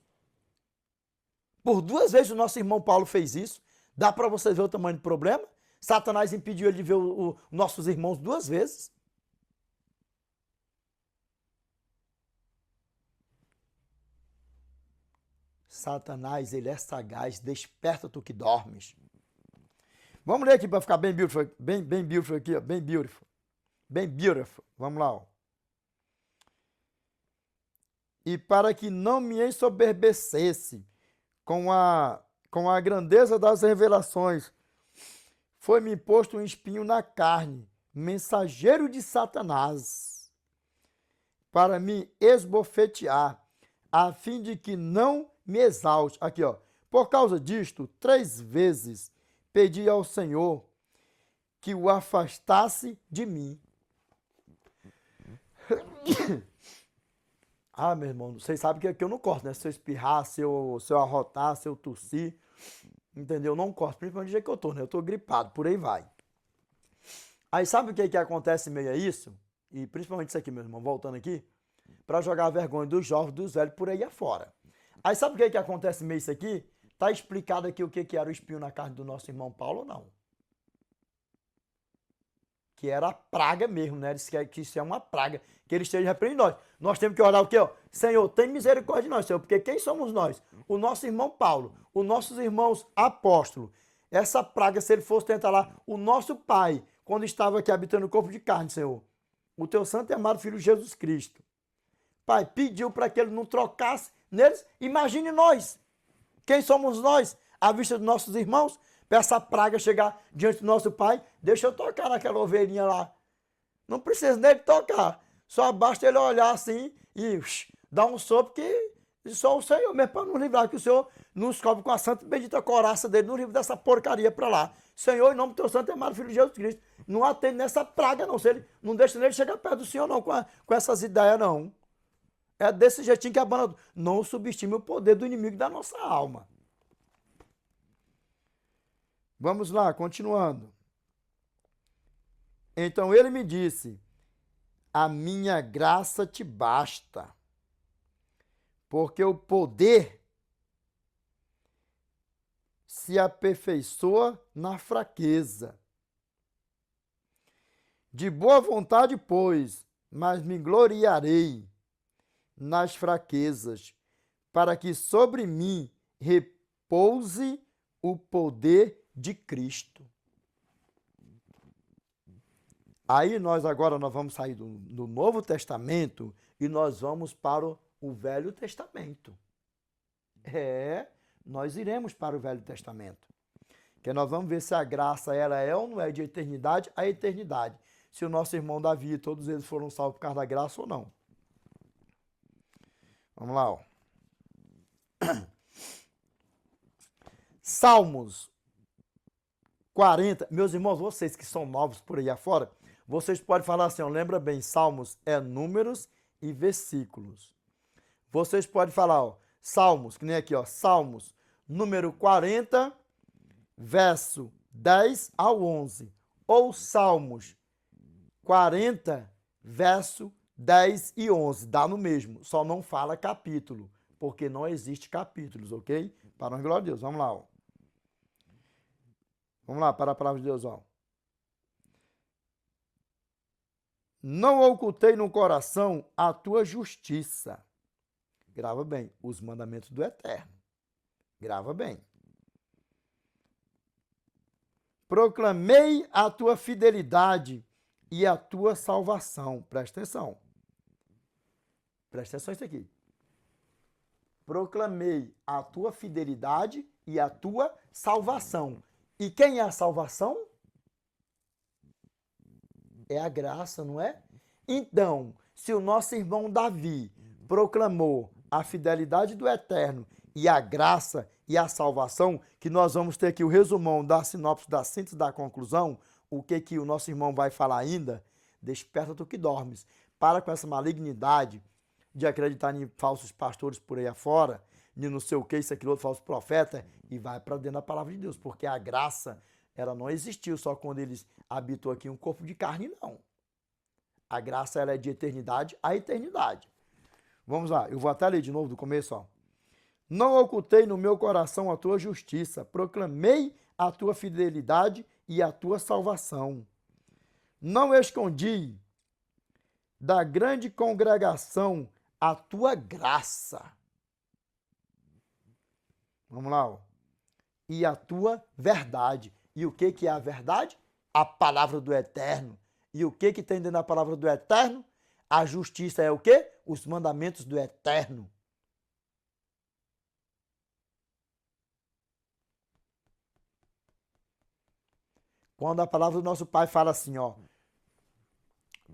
Por 2 vezes o nosso irmão Paulo fez isso. Dá para vocês ver o tamanho do problema? Satanás impediu ele de ver os nossos irmãos 2 vezes. Satanás, ele é sagaz, desperta tu que dormes. Vamos ler aqui para ficar bem beautiful, bem beautiful aqui, ó, bem beautiful. Bem beautiful. Vamos lá, ó. E para que não me ensoberbecesse com a grandeza das revelações, foi-me posto um espinho na carne, mensageiro de Satanás, para me esbofetear, a fim de que não me exalte. Aqui, ó. Por causa disto, 3 vezes pedi ao Senhor que o afastasse de mim. Ah, meu irmão, vocês sabem que eu não corto, né? Se eu espirrar, se eu arrotar, se eu tossir, entendeu? Eu não corto, principalmente do jeito que eu tô, né? Eu tô gripado, por aí vai. Aí sabe o que acontece meio a isso? E principalmente isso aqui, meu irmão, voltando aqui, para jogar a vergonha dos jovens, dos velhos, por aí afora. Aí sabe o que acontece meio isso aqui? Tá explicado aqui o que era o espinho na carne do nosso irmão Paulo ou não? Que era a praga mesmo, né? Que isso é uma praga, que ele esteja repreendendo nós. Nós temos que orar o quê? Ó? Senhor, tem misericórdia de nós, Senhor, porque quem somos nós? O nosso irmão Paulo, os nossos irmãos apóstolos. Essa praga, se ele fosse tentar lá, o nosso pai, quando estava aqui habitando o corpo de carne, Senhor, o teu santo e amado filho Jesus Cristo, Pai, pediu para que ele não trocasse neles. Imagine nós, quem somos nós, à vista dos nossos irmãos, para essa praga chegar diante do nosso pai, deixa eu tocar naquela ovelhinha lá. Não precisa nem de tocar. Só basta ele olhar assim e dar um sopro que E só o Senhor mesmo para nos livrar, que o Senhor nos cobre com a santa e bendita coraça dele, nos livra dessa porcaria para lá. Senhor, em nome do teu santo e amado Filho de Jesus Cristo, não atende nessa praga, não. Se ele, não deixa ele chegar perto do Senhor, não, com essas ideias, não. É desse jeitinho que a banda não subestime o poder do inimigo da nossa alma. Vamos lá, continuando. Então ele me disse: a minha graça te basta, porque o poder se aperfeiçoa na fraqueza. De boa vontade, pois, mas me gloriarei nas fraquezas, para que sobre mim repouse o poder de Cristo. Aí nós vamos sair do Novo Testamento e nós vamos para o Velho Testamento. Nós iremos para o Velho Testamento. Que nós vamos ver se a graça ela é ou não é de eternidade a eternidade. Se o nosso irmão Davi, todos eles foram salvos por causa da graça ou não. Vamos lá, ó. Salmos 40. Meus irmãos, vocês que são novos por aí afora, vocês podem falar assim, ó, lembra bem, Salmos é números e versículos. Vocês podem falar, ó, Salmos, que nem aqui, ó, Salmos, número 40, verso 10 ao 11. Ou Salmos 40, verso 10 e 11. Dá no mesmo, só não fala capítulo, porque não existe capítulos, ok? Para a glória de Deus. Vamos lá, ó. Vamos lá, para a palavra de Deus, ó. Não ocultei no coração a tua justiça. Grava bem, os mandamentos do Eterno. Grava bem. Proclamei a tua fidelidade e a tua salvação. Presta atenção. Presta atenção nisso aqui. Proclamei a tua fidelidade e a tua salvação. E quem é a salvação? É a graça, não é? Então, se o nosso irmão Davi proclamou a fidelidade do Eterno e a graça e a salvação, que nós vamos ter aqui o resumão da sinopse, da síntese, da conclusão, o que o nosso irmão vai falar ainda? Desperta tu que dormes. Para com essa malignidade de acreditar em falsos pastores por aí afora, de não sei o que, isso, aquilo, outro falso profeta, e vai para dentro da palavra de Deus, porque a graça, ela não existiu só quando eles habitou aqui um corpo de carne, não. A graça, ela é de eternidade a eternidade. Vamos lá, eu vou até ler de novo do começo, ó. Não ocultei no meu coração a tua justiça, proclamei a tua fidelidade e a tua salvação. Não escondi da grande congregação a tua graça. Vamos lá, ó. E a tua verdade. E o que é a verdade? A palavra do Eterno. E o que tem dentro da palavra do Eterno? A justiça é o quê? Os mandamentos do Eterno. Quando a palavra do nosso Pai fala assim, ó,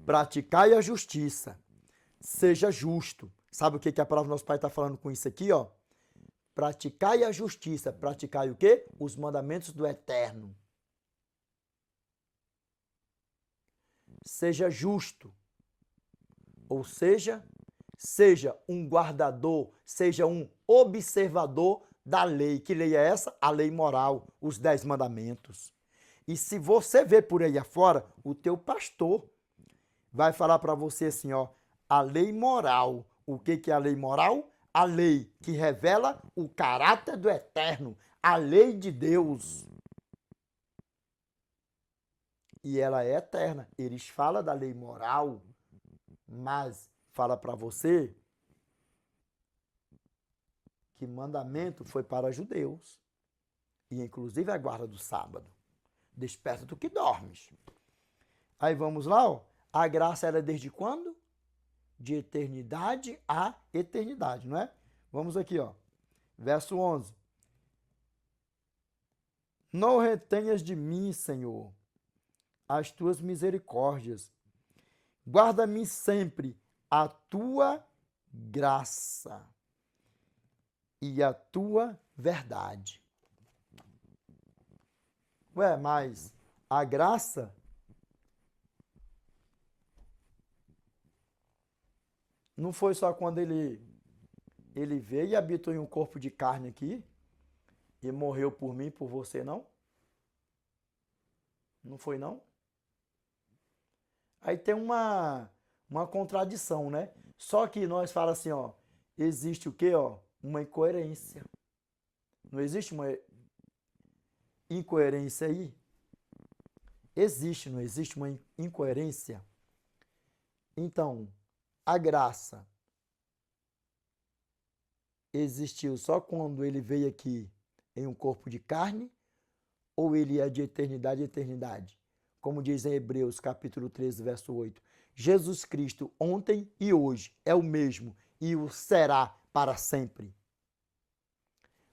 praticai a justiça, seja justo. Sabe o que a palavra do nosso Pai está falando com isso aqui, ó? Praticai a justiça, praticai o quê? Os mandamentos do Eterno. Seja justo, ou seja um guardador, seja um observador da lei. Que lei é essa? A lei moral, os 10 mandamentos. E se você vê por aí afora, o teu pastor vai falar para você assim, ó, a lei moral. O que é a lei moral? A lei que revela o caráter do Eterno, a lei de Deus. E ela é eterna. Eles falam da lei moral, mas fala para você que mandamento foi para judeus. E inclusive a guarda do sábado. Desperta tu que dormes. Aí vamos lá, ó. A graça era desde quando? De eternidade a eternidade, não é? Vamos aqui, ó. Verso 11. Não retenhas de mim, Senhor, as tuas misericórdias. Guarda-me sempre a tua graça. e a tua verdade. Ué, mas a graça não foi só quando ele veio e habitou em um corpo de carne aqui e morreu por mim e por você, não? Não foi, não? Aí tem uma contradição, né? Só que nós fala assim, ó, existe o quê, ó? Uma incoerência. Não existe uma incoerência aí? Existe, não existe uma incoerência? Então, a graça existiu só quando ele veio aqui em um corpo de carne, ou ele é de eternidade a eternidade? Como diz em Hebreus capítulo 13, verso 8. Jesus Cristo ontem e hoje é o mesmo e o será para sempre.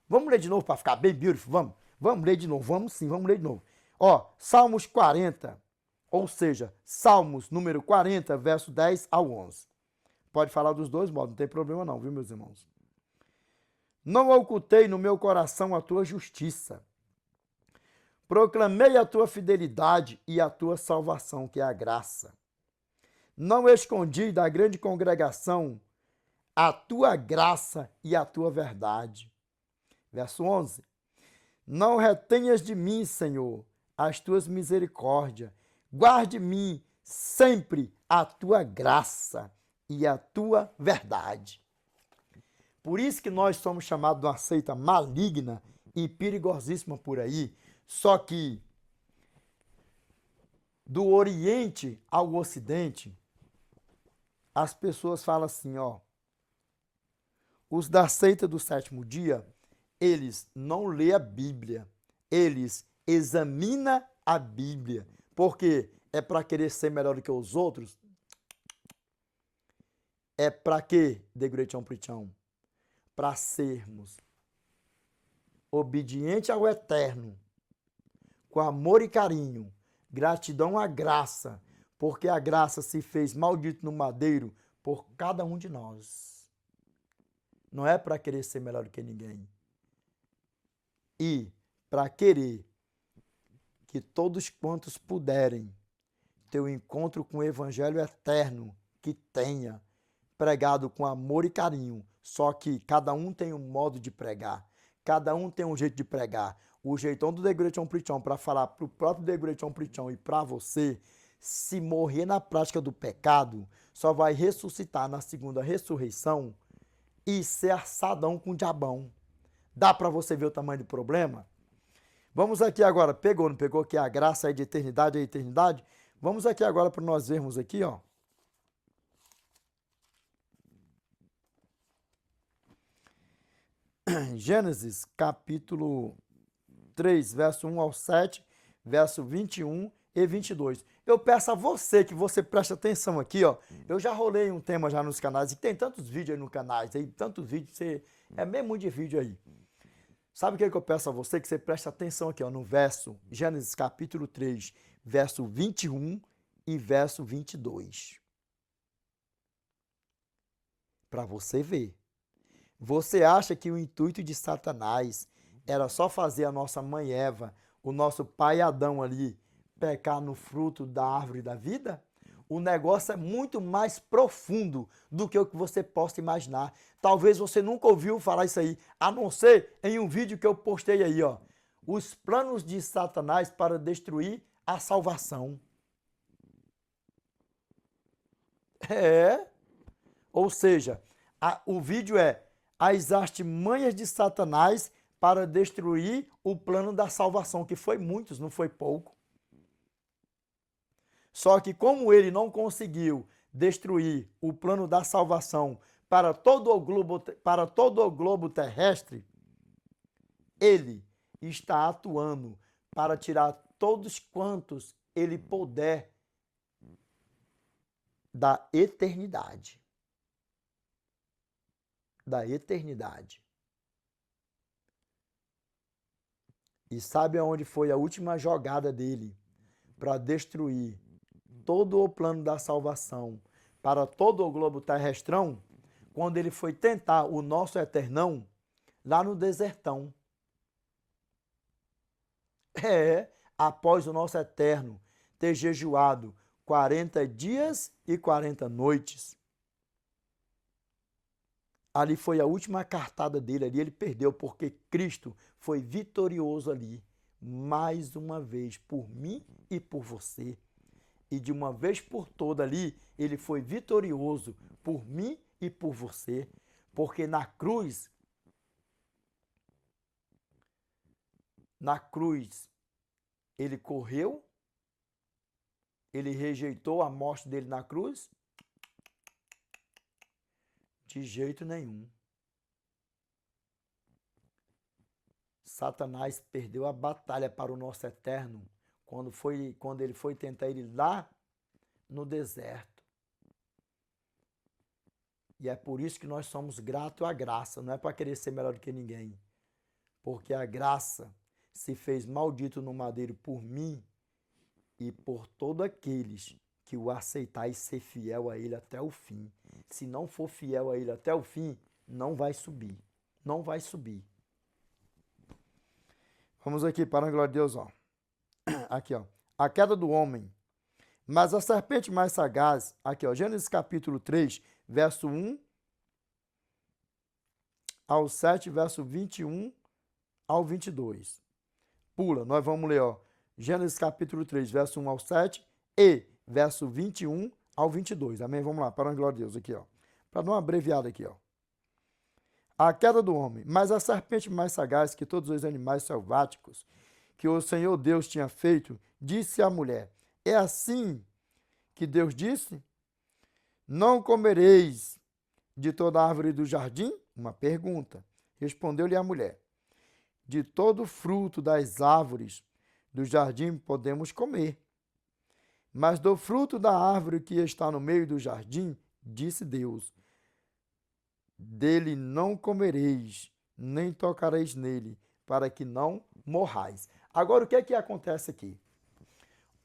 Vamos ler de novo para ficar bem beautiful? Vamos ler de novo, vamos sim, vamos ler de novo. Ó, Salmos 40, ou seja, Salmos número 40, verso 10 ao 11. Pode falar dos dois modos, não tem problema não, viu, meus irmãos? Não ocultei no meu coração a tua justiça. Proclamei a tua fidelidade e a tua salvação, que é a graça. Não escondi da grande congregação a tua graça e a tua verdade. Verso 11. Não retenhas de mim, Senhor, as tuas misericórdias. Guarde-me sempre a tua graça e a tua verdade. Por isso que nós somos chamados de uma seita maligna e perigosíssima por aí. Só que do Oriente ao Ocidente, as pessoas falam assim, ó, os da seita do sétimo dia, eles não lêem a Bíblia, eles examinam a Bíblia, porque é para querer ser melhor do que os outros? É para quê, de Gretão Pritão? Para sermos obedientes ao Eterno, com amor e carinho, gratidão à graça, porque a graça se fez maldito no madeiro por cada um de nós. Não é para querer ser melhor do que ninguém. E para querer que todos quantos puderem ter um encontro com o Evangelho eterno, que tenha pregado com amor e carinho, só que cada um tem um modo de pregar, cada um tem um jeito de pregar. O jeitão do Degretão Pritão para falar para o próprio Degretão Pritão e para você, se morrer na prática do pecado, só vai ressuscitar na segunda ressurreição e ser assadão com o diabão. Dá para você ver o tamanho do problema? Vamos aqui agora, pegou, não pegou, que a graça é de eternidade a eternidade? Vamos aqui agora para nós vermos aqui, ó. Gênesis, capítulo 3, verso 1 ao 7, verso 21 e 22. Eu peço a você que você preste atenção aqui, ó. Eu já rolei um tema já nos canais, e tem tantos vídeos aí no canal, aí tantos vídeos, você é mesmo de vídeo aí. Sabe o que eu peço a você? Que você preste atenção aqui, ó, no verso, Gênesis capítulo 3, verso 21 e verso 22. Para você ver. Você acha que o intuito de Satanás era só fazer a nossa mãe Eva, o nosso pai Adão ali, pecar no fruto da árvore da vida? O negócio é muito mais profundo do que o que você possa imaginar. Talvez você nunca ouviu falar isso aí, a não ser em um vídeo que eu postei aí, ó. Os planos de Satanás para destruir a salvação. Ou seja, o vídeo é as artimanhas de Satanás para destruir o plano da salvação, que foi muitos, não foi pouco. Só que como ele não conseguiu destruir o plano da salvação para todo o globo terrestre, ele está atuando para tirar todos quantos ele puder da eternidade. Da eternidade. E sabe aonde foi a última jogada dele para destruir todo o plano da salvação para todo o globo terrestrão? Quando ele foi tentar o nosso eternão lá no desertão. Após o nosso Eterno ter jejuado 40 dias e 40 noites. Ali foi a última cartada dele, ali ele perdeu, porque Cristo foi vitorioso ali, mais uma vez, por mim e por você. E de uma vez por toda ali, ele foi vitorioso por mim e por você. Porque na cruz, ele correu, ele rejeitou a morte dele na cruz? De jeito nenhum. Satanás perdeu a batalha para o nosso Eterno quando ele foi tentar ele lá no deserto. E é por isso que nós somos gratos à graça, não é para querer ser melhor do que ninguém. Porque a graça se fez maldito no madeiro por mim e por todos aqueles que o aceitar e ser fiel a ele até o fim. Se não for fiel a ele até o fim, não vai subir. Não vai subir. Vamos aqui para a glória de Deus, ó. Aqui, ó. A queda do homem. Mas a serpente mais sagaz, aqui, ó, Gênesis capítulo 3, verso 1 ao 7, verso 21 ao 22. Pula, nós vamos ler, ó. Gênesis capítulo 3, verso 1 ao 7 e verso 21 ao 22. Amém? Vamos lá, para a glória de Deus aqui, ó. Para dar uma abreviada aqui, ó. A queda do homem. Mas a serpente mais sagaz que todos os animais selváticos que o Senhor Deus tinha feito, disse à mulher: é assim que Deus disse? Não comereis de toda árvore do jardim? Uma pergunta. Respondeu-lhe a mulher: de todo fruto das árvores do jardim podemos comer. Mas do fruto da árvore que está no meio do jardim, disse Deus: dele não comereis, nem tocareis nele, para que não morrais. Agora, o que é que acontece aqui?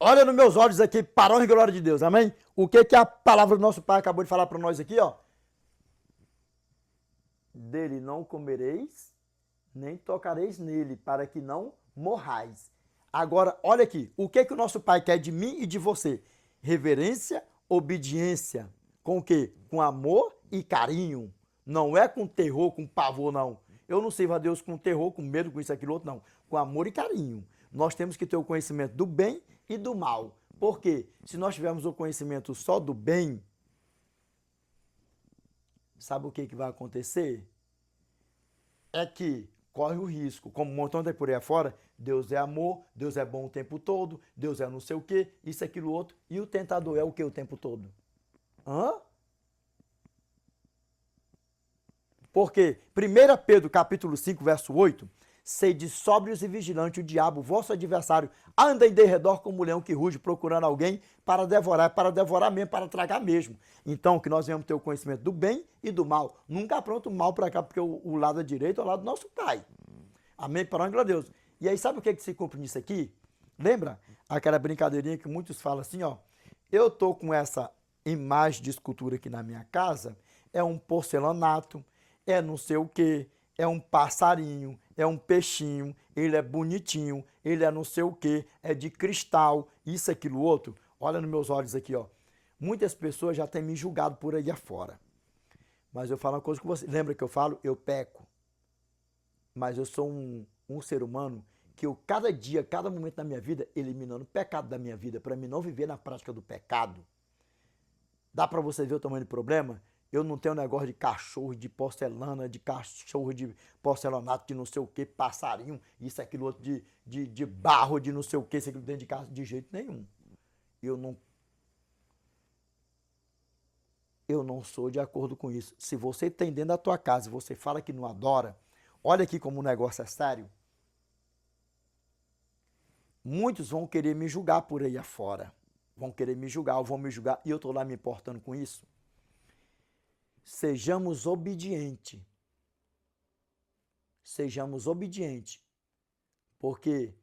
Olha nos meus olhos aqui, para a honra e glória de Deus, amém? O que é que a palavra do nosso Pai acabou de falar para nós aqui, ó? Dele não comereis, nem tocareis nele, para que não morrais. Agora, olha aqui, o que é que o nosso Pai quer de mim e de você? Reverência, obediência. Com o quê? Com amor e carinho. Não é com terror, com pavor, não. Eu não sirvo a Deus com terror, com medo, com isso, aquilo, outro, não. Com amor e carinho. Nós temos que ter o conhecimento do bem e do mal. Por quê? Se nós tivermos o conhecimento só do bem, sabe o que vai acontecer? É que corre o risco, como um montão de por aí afora, Deus é amor, Deus é bom o tempo todo, Deus é não sei o quê, isso, aquilo, outro, e o tentador é o que o tempo todo? Hã? Porque 1 Pedro capítulo 5, verso 8, sede sóbrios e vigilantes, o diabo, vosso adversário, anda em derredor como um leão que ruge, procurando alguém para devorar mesmo, para tragar mesmo. Então, que nós venhamos ter o conhecimento do bem e do mal. Nunca apronta o mal para cá, porque o lado direito é o lado do nosso Pai. Amém? Para a glória de Deus. E aí, sabe o que se cumpre nisso aqui? Lembra aquela brincadeirinha que muitos falam assim, ó? Eu tô com essa imagem de escultura aqui na minha casa, é um porcelanato, é não sei o quê, é um passarinho, é um peixinho, ele é bonitinho, ele é não sei o quê, é de cristal, isso, aquilo, outro. Olha nos meus olhos aqui, ó. Muitas pessoas já têm me julgado por aí afora. Mas eu falo uma coisa com você. Lembra que eu falo? Eu peco. Mas eu sou um ser humano que eu, cada dia, cada momento da minha vida, eliminando o pecado da minha vida, para mim não viver na prática do pecado. Dá para você ver o tamanho do problema? Eu não tenho negócio de cachorro, de porcelana, de cachorro, de porcelanato, de não sei o que, passarinho, isso, aquilo, outro, de barro, de não sei o que, isso, aquilo dentro de casa, de jeito nenhum. Eu não sou de acordo com isso. Se você tem dentro da tua casa e você fala que não adora, olha aqui como o negócio é sério. Muitos vão querer me julgar por aí afora. Vão querer me julgar, ou vão me julgar, e eu estou lá me importando com isso. Sejamos obedientes. Sejamos obedientes. Porque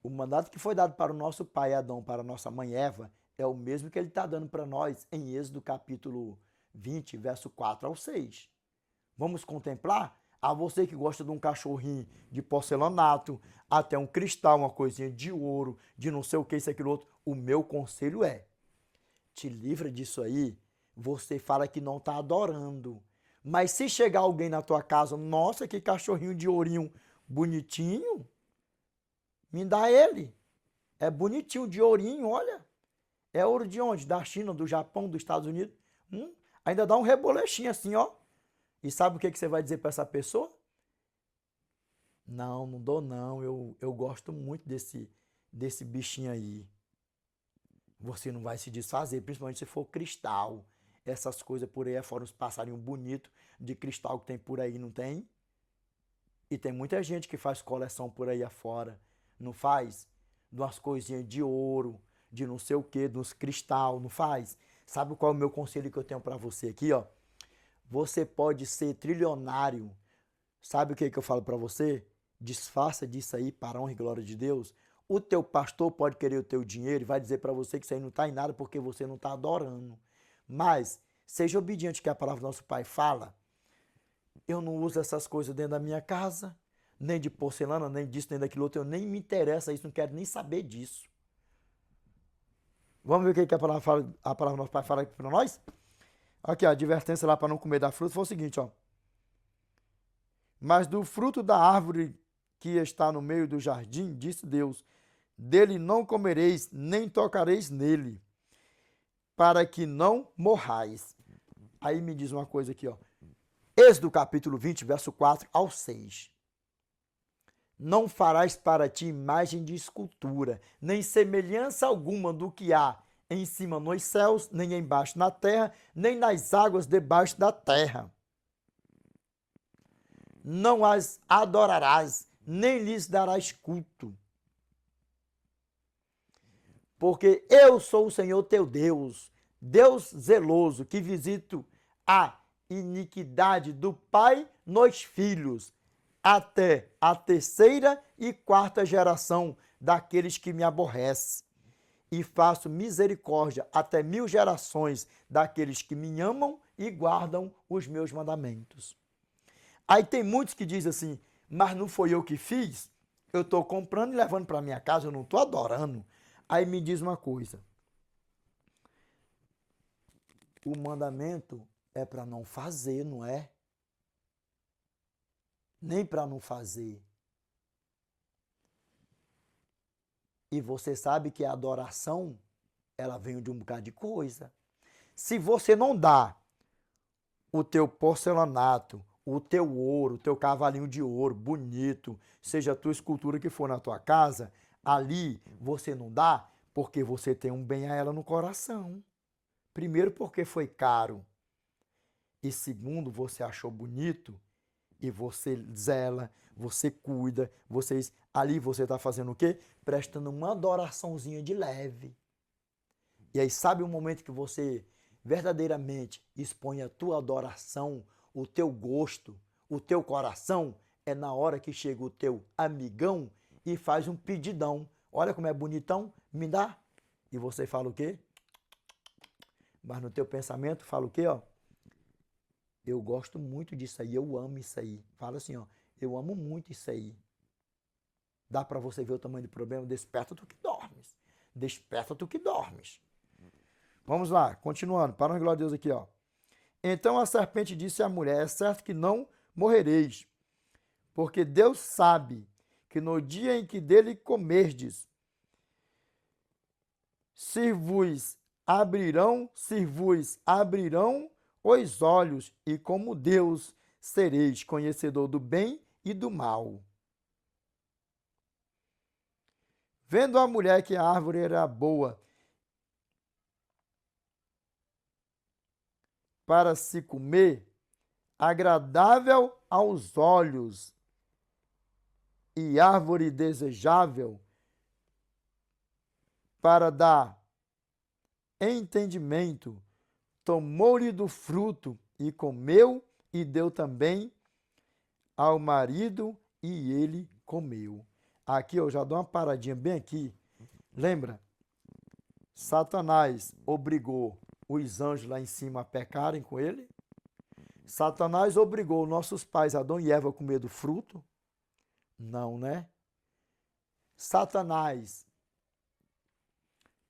o mandato que foi dado para o nosso pai Adão, para a nossa mãe Eva, é o mesmo que ele está dando para nós em Êxodo capítulo 20, verso 4 ao 6. Vamos contemplar? A você que gosta de um cachorrinho de porcelanato, até um cristal, uma coisinha de ouro, de não sei o que, isso, aquilo outro. O meu conselho é, te livra disso aí, você fala que não está adorando. Mas se chegar alguém na tua casa, nossa, que cachorrinho de ourinho bonitinho, me dá ele. É bonitinho, de ourinho, olha. É ouro de onde? Da China, do Japão, dos Estados Unidos. Ainda dá um rebolechinho assim, ó. E sabe o que você vai dizer para essa pessoa? Não, não dou não. Eu gosto muito desse bichinho aí. Você não vai se desfazer, principalmente se for cristal. Essas coisas por aí fora, uns passarinhos bonitos de cristal que tem por aí, não tem? E tem muita gente que faz coleção por aí afora, não faz? De umas coisinhas de ouro, de não sei o que, de uns cristal, não faz? Sabe qual é o meu conselho que eu tenho para você aqui, ó? Você pode ser trilionário. Sabe o que eu falo para você? Desfaça disso aí para a honra e glória de Deus. O teu pastor pode querer o teu dinheiro e vai dizer para você que isso aí não está em nada porque você não está adorando. Mas seja obediente que a palavra do nosso Pai fala. Eu não uso essas coisas dentro da minha casa, nem de porcelana, nem disso, nem daquilo outro. Eu nem me interessa isso, não quero nem saber disso. Vamos ver o que a palavra do nosso Pai fala aqui para nós? Aqui, a advertência lá para não comer da fruta foi o seguinte, ó. Mas do fruto da árvore que está no meio do jardim, disse Deus, dele não comereis, nem tocareis nele, para que não morrais. Aí me diz uma coisa aqui, ó. Êxodo capítulo 20, verso 4 ao 6. Não farás para ti imagem de escultura, nem semelhança alguma do que há em cima nos céus, nem embaixo na terra, nem nas águas debaixo da terra. Não as adorarás, nem lhes darás culto. Porque eu sou o Senhor teu Deus, Deus zeloso, que visito a iniquidade do pai nos filhos, até a terceira e quarta geração daqueles que me aborrecem. E faço misericórdia até 1000 gerações daqueles que me amam e guardam os meus mandamentos. Aí tem muitos que dizem assim, mas não foi eu que fiz? Eu estou comprando e levando para minha casa, eu não estou adorando. Aí me diz uma coisa. O mandamento é para não fazer, não é? Nem para não fazer. E você sabe que a adoração, ela vem de um bocado de coisa. Se você não dá o teu porcelanato, o teu ouro, o teu cavalinho de ouro bonito, seja a tua escultura que for na tua casa, ali você não dá porque você tem um bem a ela no coração. Primeiro porque foi caro. E segundo, você achou bonito e você zela, você cuida, ali você está fazendo o quê? Prestando uma adoraçãozinha de leve. E aí sabe o momento que você verdadeiramente expõe a tua adoração, o teu gosto, o teu coração, é na hora que chega o teu amigão e faz um pedidão. Olha como é bonitão, me dá. E você fala o quê? Mas no teu pensamento fala o quê, ó? Eu gosto muito disso aí, eu amo isso aí. Fala assim, ó, eu amo muito isso aí. Dá para você ver o tamanho do problema? Desperta tu que dormes. Desperta tu que dormes. Vamos lá, continuando. Para a glória de Deus aqui, ó. Então a serpente disse à mulher, é certo que não morrereis, porque Deus sabe que no dia em que dele comerdes, se vos abrirão os olhos, e como Deus sereis conhecedor do bem e do mal. Vendo a mulher que a árvore era boa para se comer, agradável aos olhos e árvore desejável para dar entendimento, tomou-lhe do fruto e comeu e deu também ao marido e ele comeu. Aqui eu já dou uma paradinha bem aqui. Lembra? Satanás obrigou os anjos lá em cima a pecarem com ele. Satanás obrigou nossos pais, Adão e Eva, a comer do fruto? Não, né? Satanás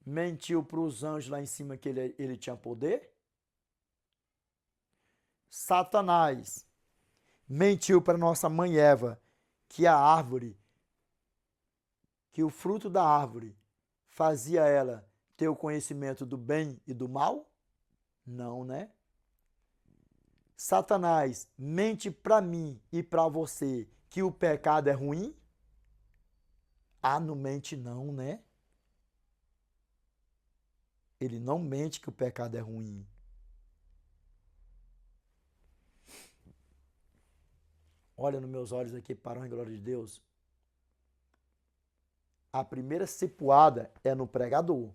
mentiu para os anjos lá em cima que ele tinha poder? Satanás mentiu para nossa mãe Eva que a árvore, que o fruto da árvore fazia ela ter o conhecimento do bem e do mal? Não, né? Satanás mente para mim e para você que o pecado é ruim? Ah, não mente não, né? Ele não mente que o pecado é ruim. Olha nos meus olhos aqui, para a glória de Deus. A primeira cipuada é no pregador.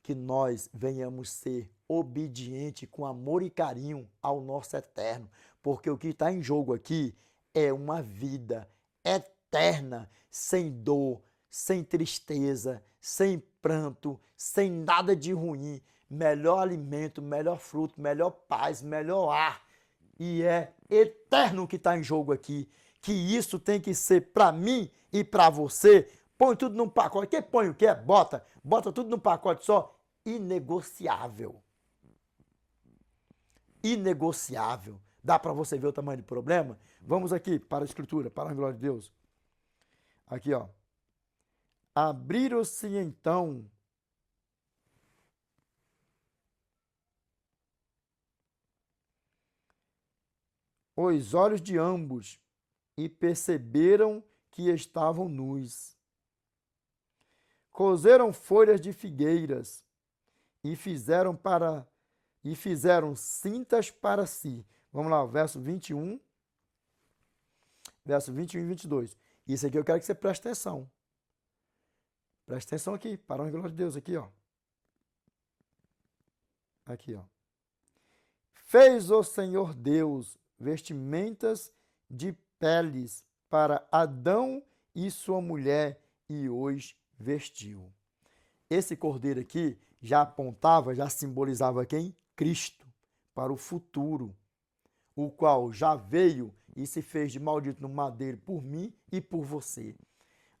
Que nós venhamos ser obedientes com amor e carinho ao nosso eterno. Porque o que está em jogo aqui é uma vida eterna, sem dor, sem tristeza, sem pranto, sem nada de ruim. Melhor alimento, melhor fruto, melhor paz, melhor ar. E é eterno o que está em jogo aqui. Que isso tem que ser para mim e para você. Põe tudo num pacote. Quem põe o que? Bota tudo num pacote só. Inegociável. Inegociável. Dá para você ver o tamanho do problema? Vamos aqui para a escritura, para a glória de Deus. Aqui, ó. Abriram-se então os olhos de ambos e perceberam que estavam nus. Coseram folhas de figueiras e fizeram cintas para si. Vamos lá, verso 21 e 22. Isso aqui eu quero que você preste atenção. Preste atenção aqui, para a glória de Deus, aqui, ó. Aqui, ó. Fez o Senhor Deus vestimentas de peles para Adão e sua mulher e os vestiu. Esse cordeiro aqui já apontava, já simbolizava quem? Cristo, para o futuro, o qual já veio e se fez de maldito no madeiro por mim e por você.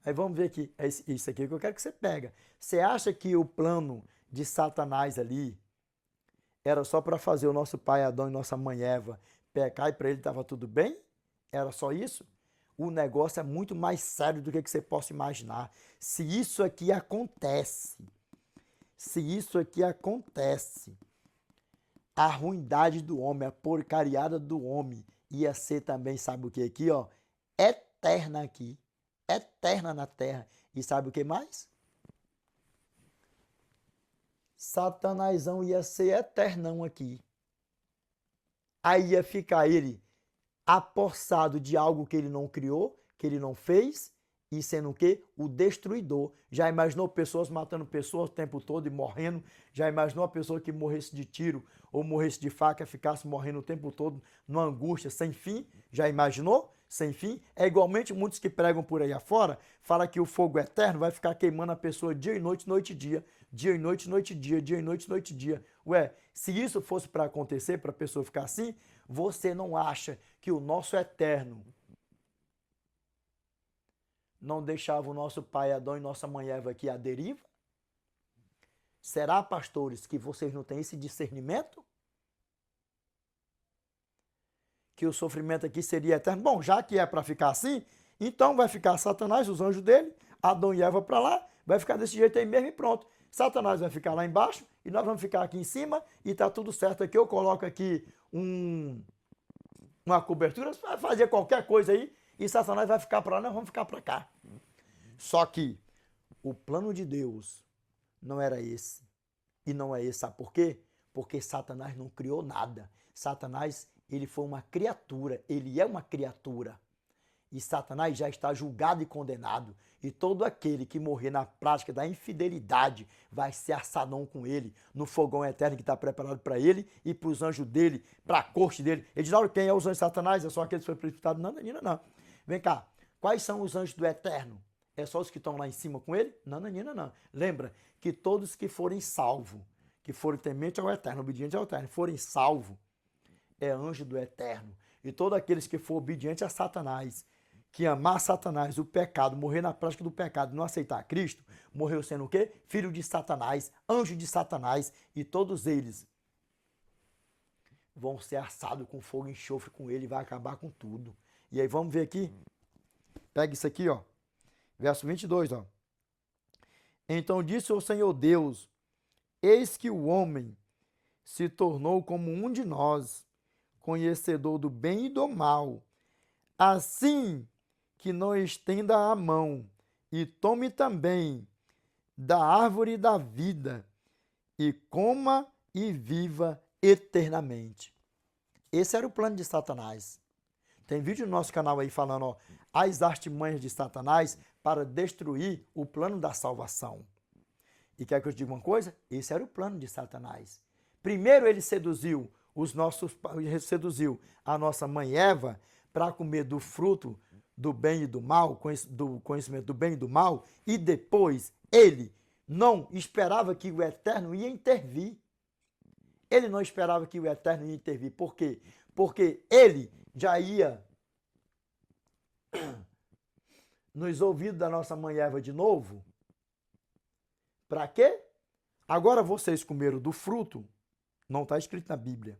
Aí vamos ver aqui, é isso aqui que eu quero que você pega. Você acha que o plano de Satanás ali era só para fazer o nosso pai Adão e nossa mãe Eva pecar e para ele estava tudo bem? Era só isso? O negócio é muito mais sério do que você possa imaginar. Se isso aqui acontece, a ruindade do homem, a porcariada do homem ia ser também, sabe o que aqui, ó? Eterna aqui, eterna na terra. E sabe o que mais? Satanásão ia ser eternão aqui. Aí ia ficar ele apossado de algo que ele não criou, que ele não fez, e sendo o quê? O destruidor. Já imaginou pessoas matando pessoas o tempo todo e morrendo? Já imaginou a pessoa que morresse de tiro ou morresse de faca e ficasse morrendo o tempo todo numa angústia sem fim? Já imaginou? Sem fim? É igualmente muitos que pregam por aí afora, fala que o fogo eterno vai ficar queimando a pessoa dia e noite, noite e dia. Dia e noite, noite e dia, dia e noite, noite e dia. Ué, se isso fosse para acontecer, para a pessoa ficar assim, você não acha que o nosso eterno não deixava o nosso pai Adão e nossa mãe Eva aqui à deriva? Será, pastores, que vocês não têm esse discernimento? Que o sofrimento aqui seria eterno? Bom, já que é para ficar assim, então vai ficar Satanás, os anjos dele, Adão e Eva para lá, vai ficar desse jeito aí mesmo e pronto. Satanás vai ficar lá embaixo e nós vamos ficar aqui em cima e tá tudo certo aqui. Eu coloco aqui uma cobertura, vai fazer qualquer coisa aí e Satanás vai ficar para lá, nós vamos ficar para cá. Só que o plano de Deus não era esse. E não é esse, sabe por quê? Porque Satanás não criou nada. Satanás, ele foi uma criatura, ele é uma criatura. E Satanás já está julgado e condenado. E todo aquele que morrer na prática da infidelidade vai ser assadão com ele, no fogão eterno que está preparado para ele e para os anjos dele, para a corte dele. Ele diz, olha, quem é os anjos de Satanás? É só aqueles que foram precipitados? Não, Nanina, não. Vem cá, quais são os anjos do eterno? É só os que estão lá em cima com ele? Não, Nanina, não. Lembra que todos que forem salvos, que forem tementes ao eterno, obedientes ao eterno, forem salvos, é anjo do Eterno. E todos aqueles que for obediente a Satanás, que amar Satanás, o pecado, morrer na prática do pecado, não aceitar Cristo, morreu sendo o quê? Filho de Satanás, anjo de Satanás, e todos eles vão ser assados com fogo e enxofre com ele, vai acabar com tudo. E aí vamos ver aqui, pega isso aqui, ó, verso 22, ó. Então disse o Senhor Deus, eis que o homem se tornou como um de nós, conhecedor do bem e do mal, assim que não estenda a mão e tome também da árvore da vida e coma e viva eternamente. Esse era o plano de Satanás. Tem vídeo no nosso canal aí falando, ó, as artimanhas de Satanás para destruir o plano da salvação. E quer que eu te diga uma coisa? Esse era o plano de Satanás. Primeiro ele seduziu seduziu a nossa mãe Eva para comer do fruto do bem e do mal, do conhecimento do bem e do mal, e depois ele não esperava que o Eterno ia intervir. Ele não esperava que o Eterno ia intervir. Por quê? Porque ele já ia nos ouvidos da nossa mãe Eva de novo. Para quê? Agora vocês comeram do fruto, não está escrito na Bíblia.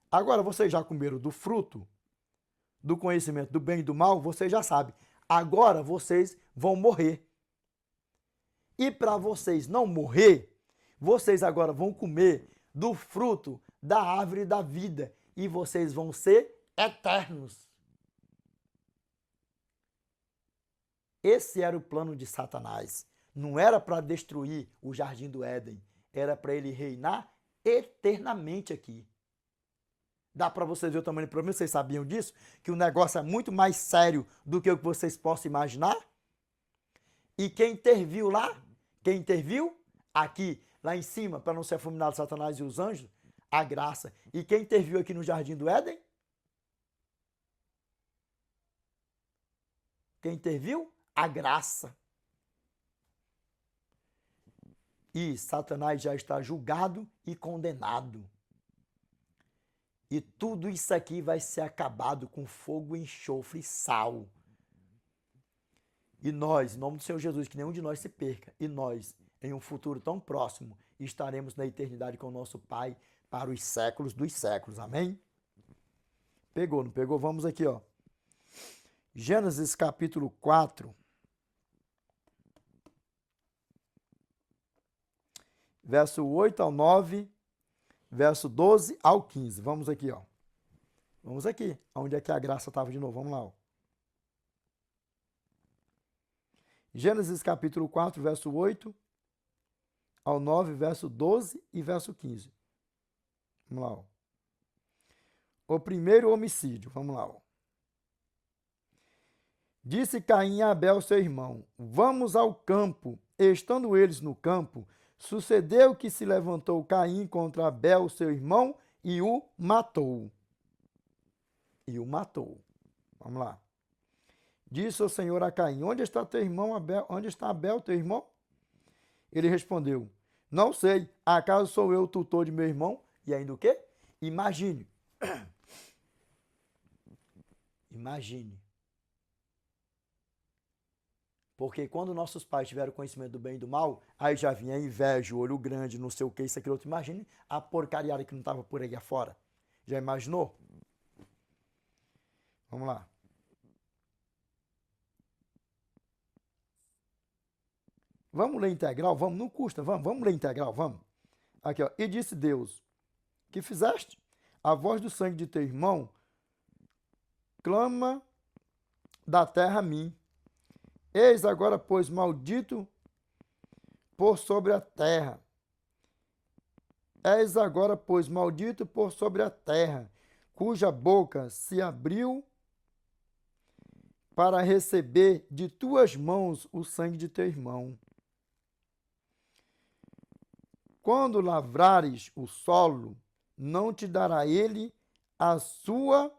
Agora vocês já comeram do fruto, do conhecimento do bem e do mal, vocês já sabem. Agora vocês vão morrer. E para vocês não morrer, vocês agora vão comer do fruto da árvore da vida. E vocês vão ser eternos. Esse era o plano de Satanás. Não era para destruir o jardim do Éden. Era para ele reinar eternamente aqui. Dá para vocês ver o tamanho do problema? Vocês sabiam disso? Que o negócio é muito mais sério do que o que vocês possam imaginar? E quem interviu lá? Quem interviu? Aqui, lá em cima, para não ser fulminado Satanás e os anjos? A graça. E quem interviu aqui no jardim do Éden? Quem interviu? A graça. E Satanás já está julgado e condenado. E tudo isso aqui vai ser acabado com fogo, enxofre e sal. E nós, em nome do Senhor Jesus, que nenhum de nós se perca. E nós, em um futuro tão próximo, estaremos na eternidade com o nosso Pai para os séculos dos séculos. Amém? Pegou, não pegou? Vamos aqui, ó. Gênesis capítulo 4. Verso 8 ao 9. Verso 12 ao 15. Vamos aqui, ó. Vamos aqui. Onde é que a graça estava de novo? Vamos lá, ó. Gênesis capítulo 4, verso 8 ao 9, verso 12 e verso 15. Vamos lá, ó. O primeiro homicídio. Vamos lá, ó. Disse Caim a Abel, seu irmão, vamos ao campo. Estando eles no campo, sucedeu que se levantou Caim contra Abel, seu irmão, e o matou. E o matou. Vamos lá. Disse o Senhor a Caim, onde está teu irmão Abel? Onde está Abel, teu irmão? Ele respondeu, não sei, acaso sou eu o tutor de meu irmão? E ainda o quê? Imagine. Imagine. Porque quando nossos pais tiveram conhecimento do bem e do mal, aí já vinha inveja, olho grande, não sei o que, isso, aquilo, outro. Imagine a porcariada que não estava por aí afora. Já imaginou? Vamos lá. Vamos ler integral? Vamos, não custa, vamos ler integral, vamos. Aqui, ó. E disse Deus, que fizeste? A voz do sangue de teu irmão clama da terra a mim. Eis agora, pois, maldito por sobre a terra. És agora, pois, maldito por sobre a terra, cuja boca se abriu para receber de tuas mãos o sangue de teu irmão. Quando lavrares o solo, não te dará ele a sua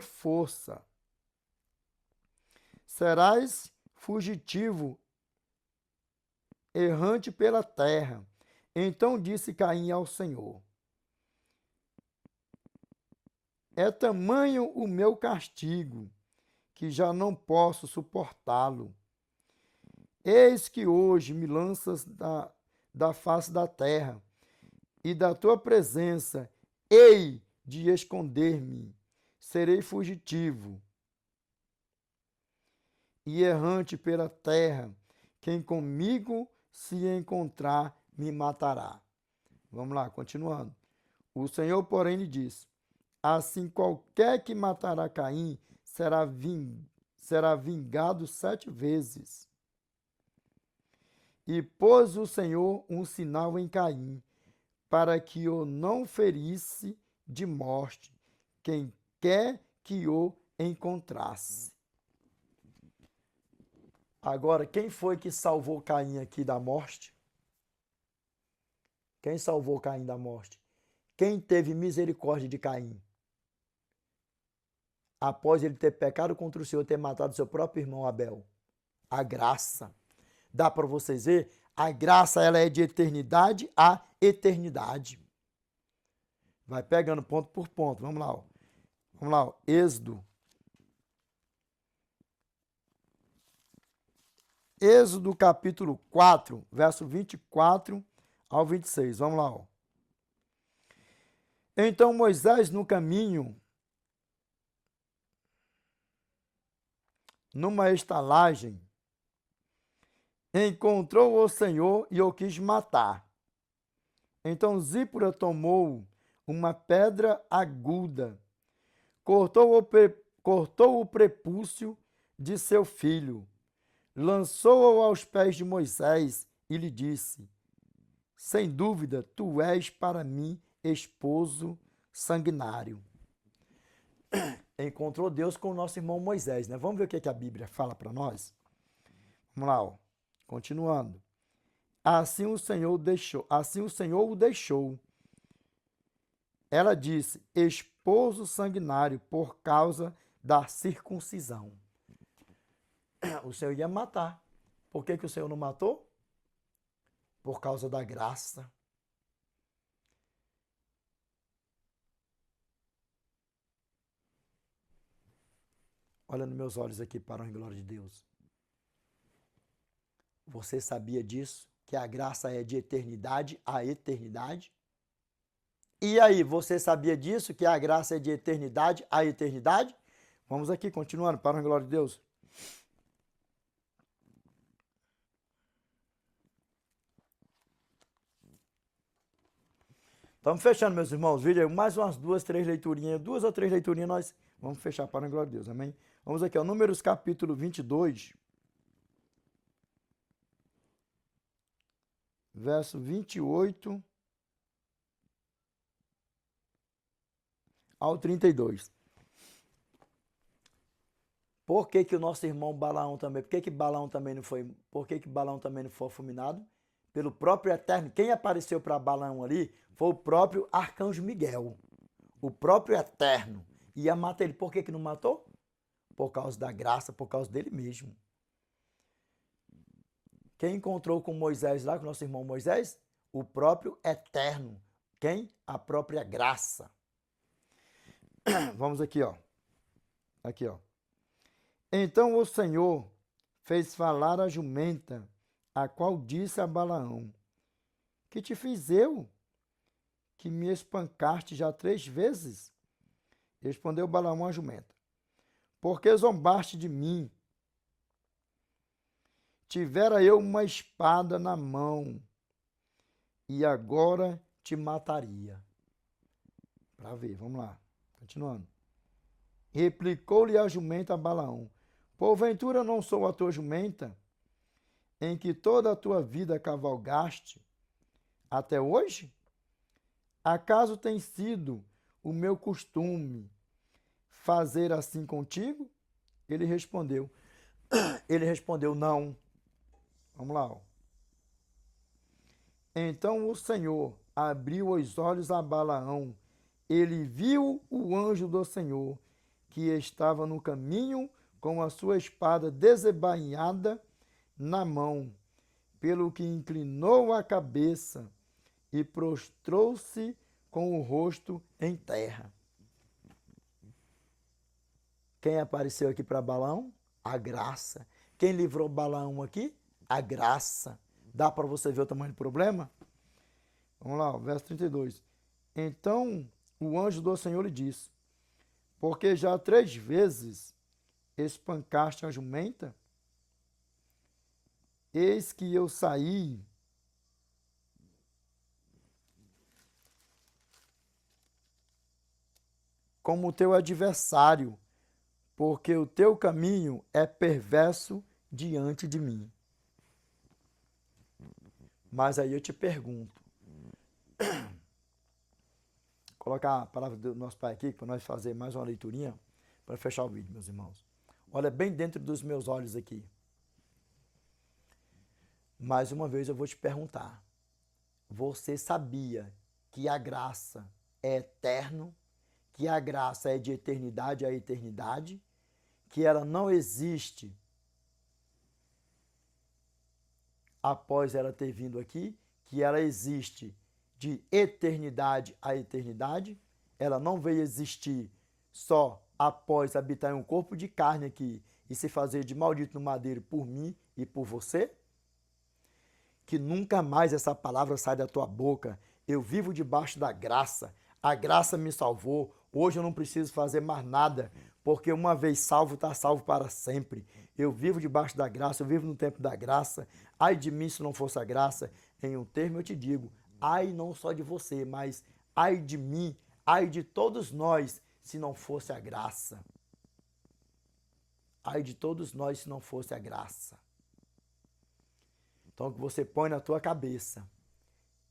força. Serás fugitivo, errante pela terra. Então disse Caim ao Senhor: é tamanho o meu castigo, que já não posso suportá-lo. Eis que hoje me lanças da face da terra, e da tua presença hei de esconder-me. Serei fugitivo e errante pela terra. Quem comigo se encontrar, me matará. Vamos lá, continuando. O Senhor, porém, lhe disse: assim qualquer que matará Caim será vingado 7 vezes. E pôs o Senhor um sinal em Caim, para que o não ferisse de morte quem quer que o encontrasse. Agora, quem foi que salvou Caim aqui da morte? Quem salvou Caim da morte? Quem teve misericórdia de Caim? Após ele ter pecado contra o Senhor, ter matado seu próprio irmão Abel. A graça. Dá para vocês ver? A graça, ela é de eternidade a eternidade. Vai pegando ponto por ponto. Vamos lá. Ó. Vamos lá. Ó. Êxodo capítulo 4, verso 24 ao 26. Vamos lá. Ó. Então Moisés no caminho, numa estalagem, encontrou o Senhor e o quis matar. Então Zípora tomou uma pedra aguda, cortou o prepúcio de seu filho, lançou-o aos pés de Moisés e lhe disse: sem dúvida, tu és para mim esposo sanguinário. Encontrou Deus com o nosso irmão Moisés, né? Vamos ver o que a Bíblia fala para nós? Vamos lá, ó. Continuando. Assim o Senhor o deixou. Ela disse: esposo sanguinário, por causa da circuncisão. O Senhor ia matar. Por que o Senhor não matou? Por causa da graça. Olha nos meus olhos aqui para a glória de Deus. Você sabia disso? Que a graça é de eternidade a eternidade? E aí, você sabia disso? Que a graça é de eternidade a eternidade? Vamos aqui, continuando, para a glória de Deus. Estamos fechando, meus irmãos. Vídeo mais umas 2 ou 3 leiturinhas, nós vamos fechar para a glória de Deus, amém? Vamos aqui, ó, Números capítulo 22, verso 28 ao 32. Por que que o nosso irmão Balaão também, por que Balaão também não foi, por que Balaão também não foi fulminado? Pelo próprio Eterno. Quem apareceu para Balaão ali foi o próprio Arcanjo Miguel. O próprio Eterno. Ia matar ele. Por que não matou? Por causa da graça, por causa dele mesmo. Quem encontrou com Moisés lá, com o nosso irmão Moisés? O próprio Eterno. Quem? A própria graça. Vamos aqui, ó. Aqui, ó. Então o Senhor fez falar a jumenta, a qual disse a Balaão: que te fiz eu, que me espancaste já 3 vezes? Respondeu Balaão à jumenta: porque zombaste de mim? Tivera eu uma espada na mão, e agora te mataria. Para ver, vamos lá, continuando. Replicou-lhe a jumenta a Balaão: porventura não sou a tua jumenta, em que toda a tua vida cavalgaste até hoje? Acaso tem sido o meu costume fazer assim contigo? Ele respondeu, não. Vamos lá. Ó. Então o Senhor abriu os olhos a Balaão. Ele viu o anjo do Senhor, que estava no caminho com a sua espada desembainhada na mão, pelo que inclinou a cabeça e prostrou-se com o rosto em terra. Quem apareceu aqui para Balaão? A graça. Quem livrou Balaão aqui? A graça. Dá para você ver o tamanho do problema? Vamos lá, verso 32. Então o anjo do Senhor lhe disse: porque já 3 vezes espancaste a jumenta? Eis que eu saí como teu adversário, porque o teu caminho é perverso diante de mim. Mas aí eu te pergunto, colocar a palavra do nosso Pai aqui, para nós fazer mais uma leiturinha, para fechar o vídeo, meus irmãos. Olha bem dentro dos meus olhos aqui. Mais uma vez eu vou te perguntar, você sabia que a graça é eterno, que a graça é de eternidade a eternidade, que ela não existe após ela ter vindo aqui, que ela existe de eternidade a eternidade, ela não veio existir só após habitar em um corpo de carne aqui e se fazer de maldito no madeiro por mim e por você? Que nunca mais essa palavra sai da tua boca. Eu vivo debaixo da graça, a graça me salvou, hoje eu não preciso fazer mais nada, porque uma vez salvo, está salvo para sempre. Eu vivo debaixo da graça, eu vivo no tempo da graça. Ai de mim se não fosse a graça. Em um termo eu te digo, ai não só de você, mas ai de mim, ai de todos nós, se não fosse a graça. Ai de todos nós, se não fosse a graça. Então, que você põe na tua cabeça.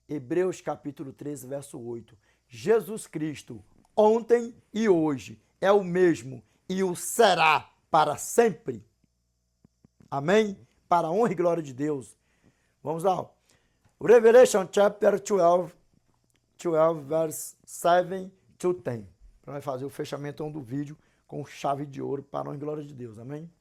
Hebreus capítulo 13, verso 8. Jesus Cristo, ontem e hoje, é o mesmo e o será para sempre. Amém? Para a honra e glória de Deus. Vamos lá. Revelation chapter 12, verse 7 to 10. Para nós fazer o fechamento do vídeo com chave de ouro para a honra e glória de Deus. Amém?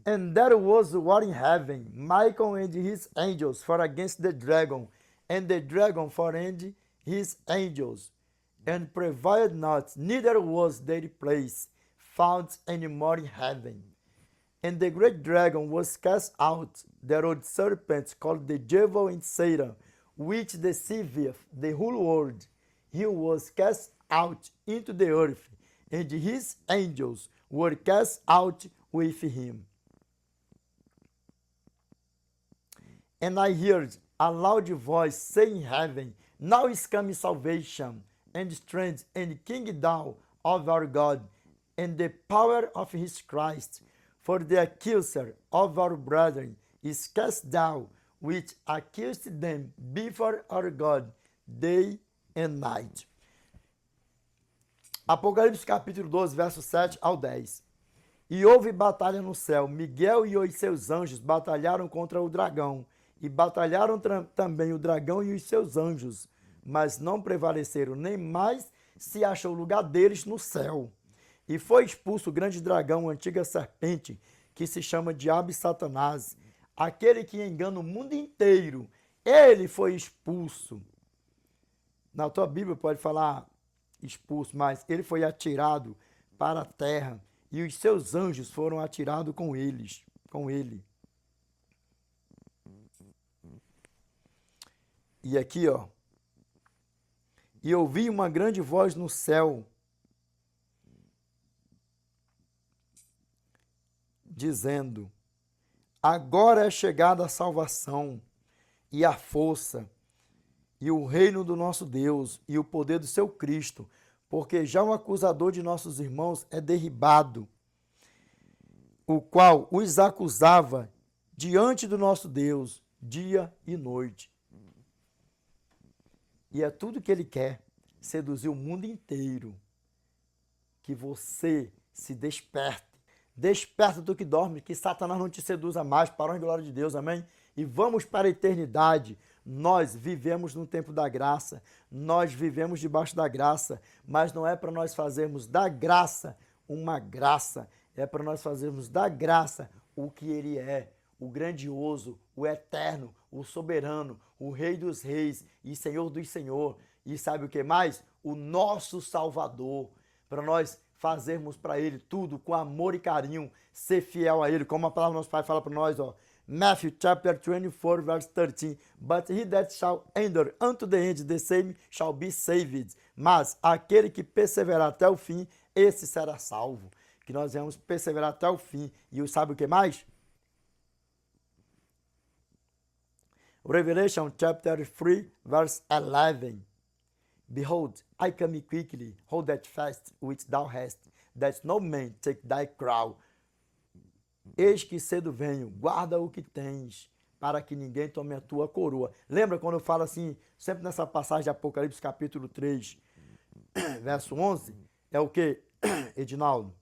And there was war in heaven, Michael and his angels fought against the dragon, and the dragon fought and his angels, and prevailed not, neither was their place found any more in heaven. And the great dragon was cast out, that old serpent called the devil and Satan, which deceiveth the whole world. He was cast out into the earth, and his angels were cast out with him. And I heard a loud voice saying in heaven, now is coming salvation, and strength, and kingdom of our God, and the power of his Christ. For the accuser of our brethren is cast down, which accused them before our God day and night. Apocalipse capítulo 12, verso 7 ao 10. E houve batalha no céu, Miguel e os seus anjos batalharam contra o dragão, e batalharam também o dragão e os seus anjos, mas não prevaleceram, nem mais se achou lugar deles no céu. E foi expulso o grande dragão, a antiga serpente, que se chama Diabo e Satanás, aquele que engana o mundo inteiro. Ele foi expulso. Na tua Bíblia pode falar expulso, mas ele foi atirado para a terra, e os seus anjos foram atirados com ele. E aqui, ó. E ouvi uma grande voz no céu, dizendo: agora é chegada a salvação, e a força, e o reino do nosso Deus, e o poder do seu Cristo, porque já o acusador de nossos irmãos é derribado, o qual os acusava diante do nosso Deus, dia e noite. E é tudo que ele quer, seduzir o mundo inteiro. Que você se desperte. Desperta do que dorme, que Satanás não te seduza mais, para a honra e glória de Deus, amém? E vamos para a eternidade. Nós vivemos no tempo da graça, nós vivemos debaixo da graça, mas não é para nós fazermos da graça uma graça, é para nós fazermos da graça o que Ele é, o grandioso, o eterno, o soberano, o Rei dos reis e Senhor dos senhores. E sabe o que mais? O nosso Salvador, para nós fazermos para Ele tudo com amor e carinho, ser fiel a Ele, como a palavra do nosso Pai fala para nós, ó. Matthew chapter 24, verse 13. But he that shall endure unto the end, the same shall be saved. Mas aquele que perseverar até o fim, esse será salvo. Que nós vamos perseverar até o fim. E sabe o que mais? Revelation chapter 3, verse 11. Behold, I come quickly, hold that fast which thou hast, that no man take thy crown. Eis que cedo venho, guarda o que tens, para que ninguém tome a tua coroa. Lembra quando eu falo assim, sempre nessa passagem de Apocalipse capítulo 3, verso 11? É o que, Edinaldo?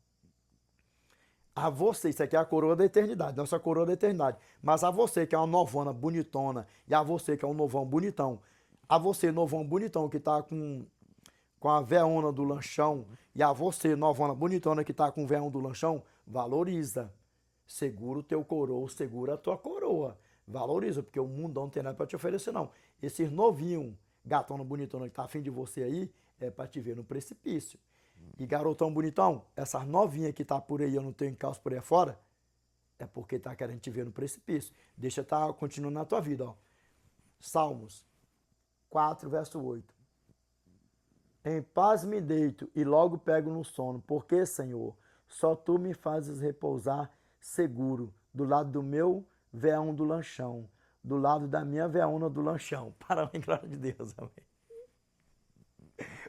A você, isso aqui é a coroa da eternidade, nossa coroa da eternidade. Mas a você que é uma novona bonitona, e a você que é um novão bonitão, a você, novão bonitão, que tá com a veona do lanchão, e a você, novona bonitona, que tá com o veão do lanchão, valoriza. Segura o teu coroa, segura a tua coroa. Valoriza, porque o mundo não tem nada para te oferecer, não. Esses novinhos, gatona bonitona que tá afim de você aí, é para te ver no precipício. E garotão bonitão, essas novinhas que tá por aí, eu não tenho calço por aí fora, é porque tá querendo te ver no precipício. Deixa tá continuando na tua vida, ó. Salmos 4, verso 8. Em paz me deito e logo pego no sono, porque, Senhor, só tu me fazes repousar seguro, do lado do meu veão do lanchão, do lado da minha veona do lanchão. Para a glória de Deus, amém.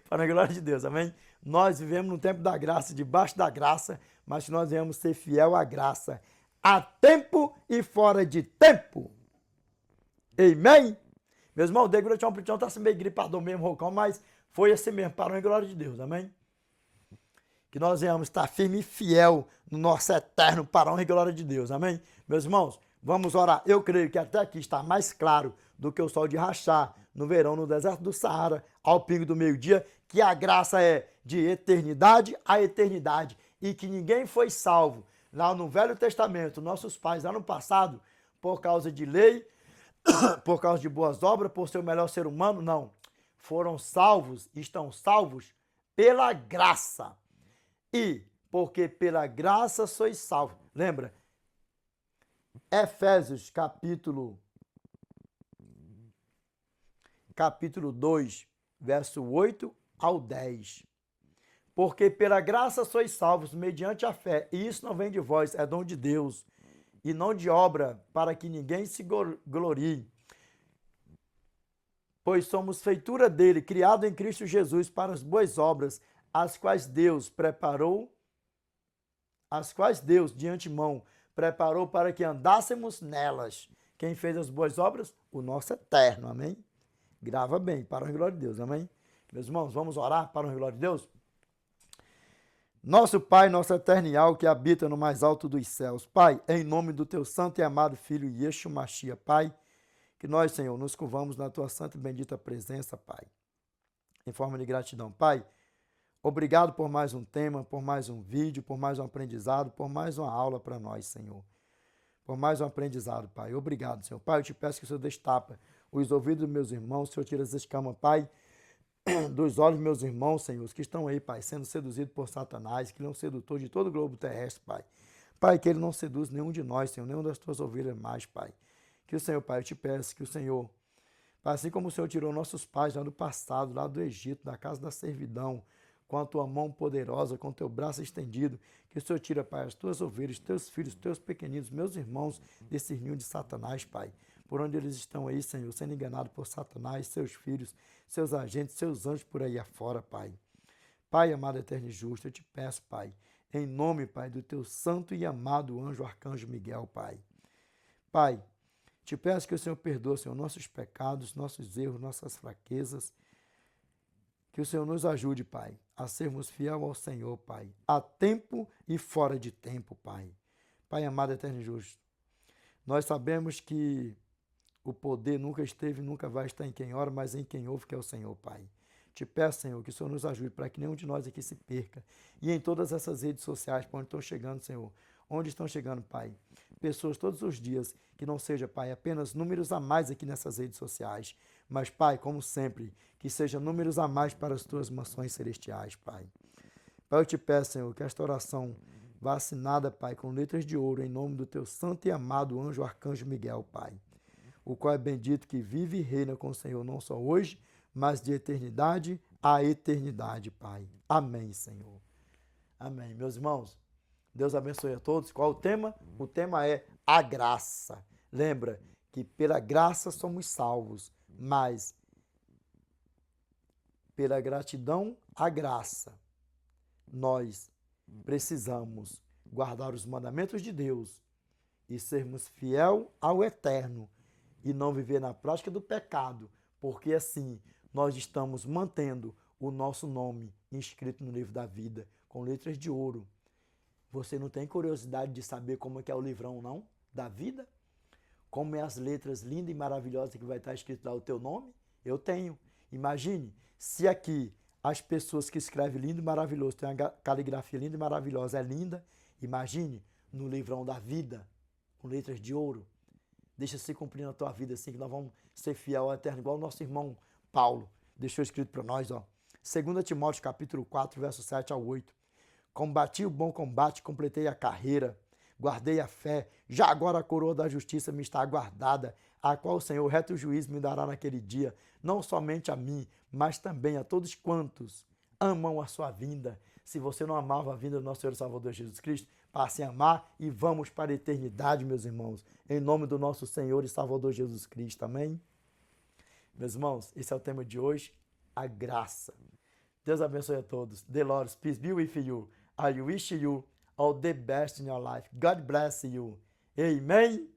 Para a glória de Deus, amém. Nós vivemos no tempo da graça, debaixo da graça, mas nós devemos ser fiel à graça, a tempo e fora de tempo. Amém? Meus irmãos, o Degura Tchau Pritão está meio gripado mesmo, roucão, mas foi assim mesmo, para a glória de Deus, amém? Que nós venhamos estar firme e fiel no nosso eterno para a honra e glória de Deus, amém? Meus irmãos, vamos orar. Eu creio que até aqui está mais claro do que o sol de rachar no verão, no deserto do Saara, ao pingo do meio-dia, que a graça é de eternidade a eternidade e que ninguém foi salvo lá no Velho Testamento, nossos pais lá no passado, por causa de lei, por causa de boas obras, por ser o melhor ser humano, não. Foram salvos, estão salvos pela graça. E porque pela graça sois salvos. Lembra? Efésios capítulo 2, verso 8 ao 10. Porque pela graça sois salvos mediante a fé, e isso não vem de vós, é dom de Deus, e não de obra, para que ninguém se glorie. Pois somos feitura dele, criado em Cristo Jesus para as boas obras, as quais Deus de antemão preparou para que andássemos nelas. Quem fez as boas obras? O nosso eterno, amém? Grava bem, para a glória de Deus, amém? Meus irmãos, vamos orar para a glória de Deus? Nosso Pai, nosso eternial, que habita no mais alto dos céus. Pai, em nome do teu santo e amado Filho Yeshua Mashiach, Pai, que nós, Senhor, nos curvamos na tua santa e bendita presença, Pai, em forma de gratidão. Pai, obrigado por mais um tema, por mais um vídeo, por mais um aprendizado, por mais uma aula para nós, Senhor. Por mais um aprendizado, Pai. Obrigado, Senhor. Pai, eu te peço que o Senhor destapa os ouvidos dos meus irmãos, o Senhor tira as escamas, Pai, dos olhos dos meus irmãos, Senhor, os que estão aí, Pai, sendo seduzidos por Satanás, que ele é um sedutor de todo o globo terrestre, Pai. Pai, que ele não seduz nenhum de nós, Senhor, nenhum das tuas ovelhas mais, Pai. Que o Senhor, Pai, eu te peço que o Senhor, Pai, assim como o Senhor tirou nossos pais lá do passado, lá do Egito, da casa da servidão, com a tua mão poderosa, com o teu braço estendido, que o Senhor tira, Pai, as tuas ovelhas, teus filhos, teus pequeninos, meus irmãos, desse ninho de Satanás, Pai. Por onde eles estão aí, Senhor, sendo enganados por Satanás, seus filhos, seus agentes, seus anjos por aí afora, Pai. Pai, amado, eterno e justo, eu te peço, Pai, em nome, Pai, do teu santo e amado anjo, arcanjo Miguel, Pai. Pai, te peço que o Senhor perdoe, Senhor, nossos pecados, nossos erros, nossas fraquezas. Que o Senhor nos ajude, Pai, a sermos fiel ao Senhor, Pai, a tempo e fora de tempo, Pai. Pai amado, eterno e justo, nós sabemos que o poder nunca esteve e nunca vai estar em quem ora, mas em quem ouve, que é o Senhor, Pai. Te peço, Senhor, que o Senhor nos ajude para que nenhum de nós aqui se perca. E em todas essas redes sociais, para onde estou chegando, Senhor, onde estão chegando, Pai, pessoas todos os dias, que não seja, Pai, apenas números a mais aqui nessas redes sociais, mas, Pai, como sempre, que seja números a mais para as tuas mansões celestiais, Pai. Pai, eu te peço, Senhor, que esta oração vá assinada, Pai, com letras de ouro, em nome do teu santo e amado anjo arcanjo Miguel, Pai, o qual é bendito que vive e reina com o Senhor, não só hoje, mas de eternidade a eternidade, Pai. Amém, Senhor. Amém. Meus irmãos, Deus abençoe a todos. Qual o tema? O tema é a graça. Lembra que pela graça somos salvos, mas pela gratidão à graça, nós precisamos guardar os mandamentos de Deus e sermos fiel ao eterno e não viver na prática do pecado, porque assim nós estamos mantendo o nosso nome inscrito no livro da vida com letras de ouro. Você não tem curiosidade de saber como é que é o livrão, não? Da vida? Como é as letras lindas e maravilhosas que vai estar escrito lá o teu nome? Eu tenho. Imagine se aqui as pessoas que escrevem lindo e maravilhoso, tem uma caligrafia linda e maravilhosa, é linda. Imagine no livrão da vida, com letras de ouro. Deixa se cumprir na tua vida assim, que nós vamos ser fiel ao eterno, igual o nosso irmão Paulo deixou escrito para nós, ó. 2 Timóteo capítulo 4, verso 7 ao 8. Combati o bom combate, completei a carreira, guardei a fé, já agora a coroa da justiça me está aguardada, a qual o Senhor reto juízo me dará naquele dia, não somente a mim, mas também a todos quantos amam a sua vinda. Se você não amava a vinda do nosso Senhor e Salvador Jesus Cristo, passe a amar e vamos para a eternidade, meus irmãos, em nome do nosso Senhor e Salvador Jesus Cristo, amém? Meus irmãos, esse é o tema de hoje, a graça. Deus abençoe a todos. The Lord's peace be with you. I wish you all the best in your life. God bless you. Amen.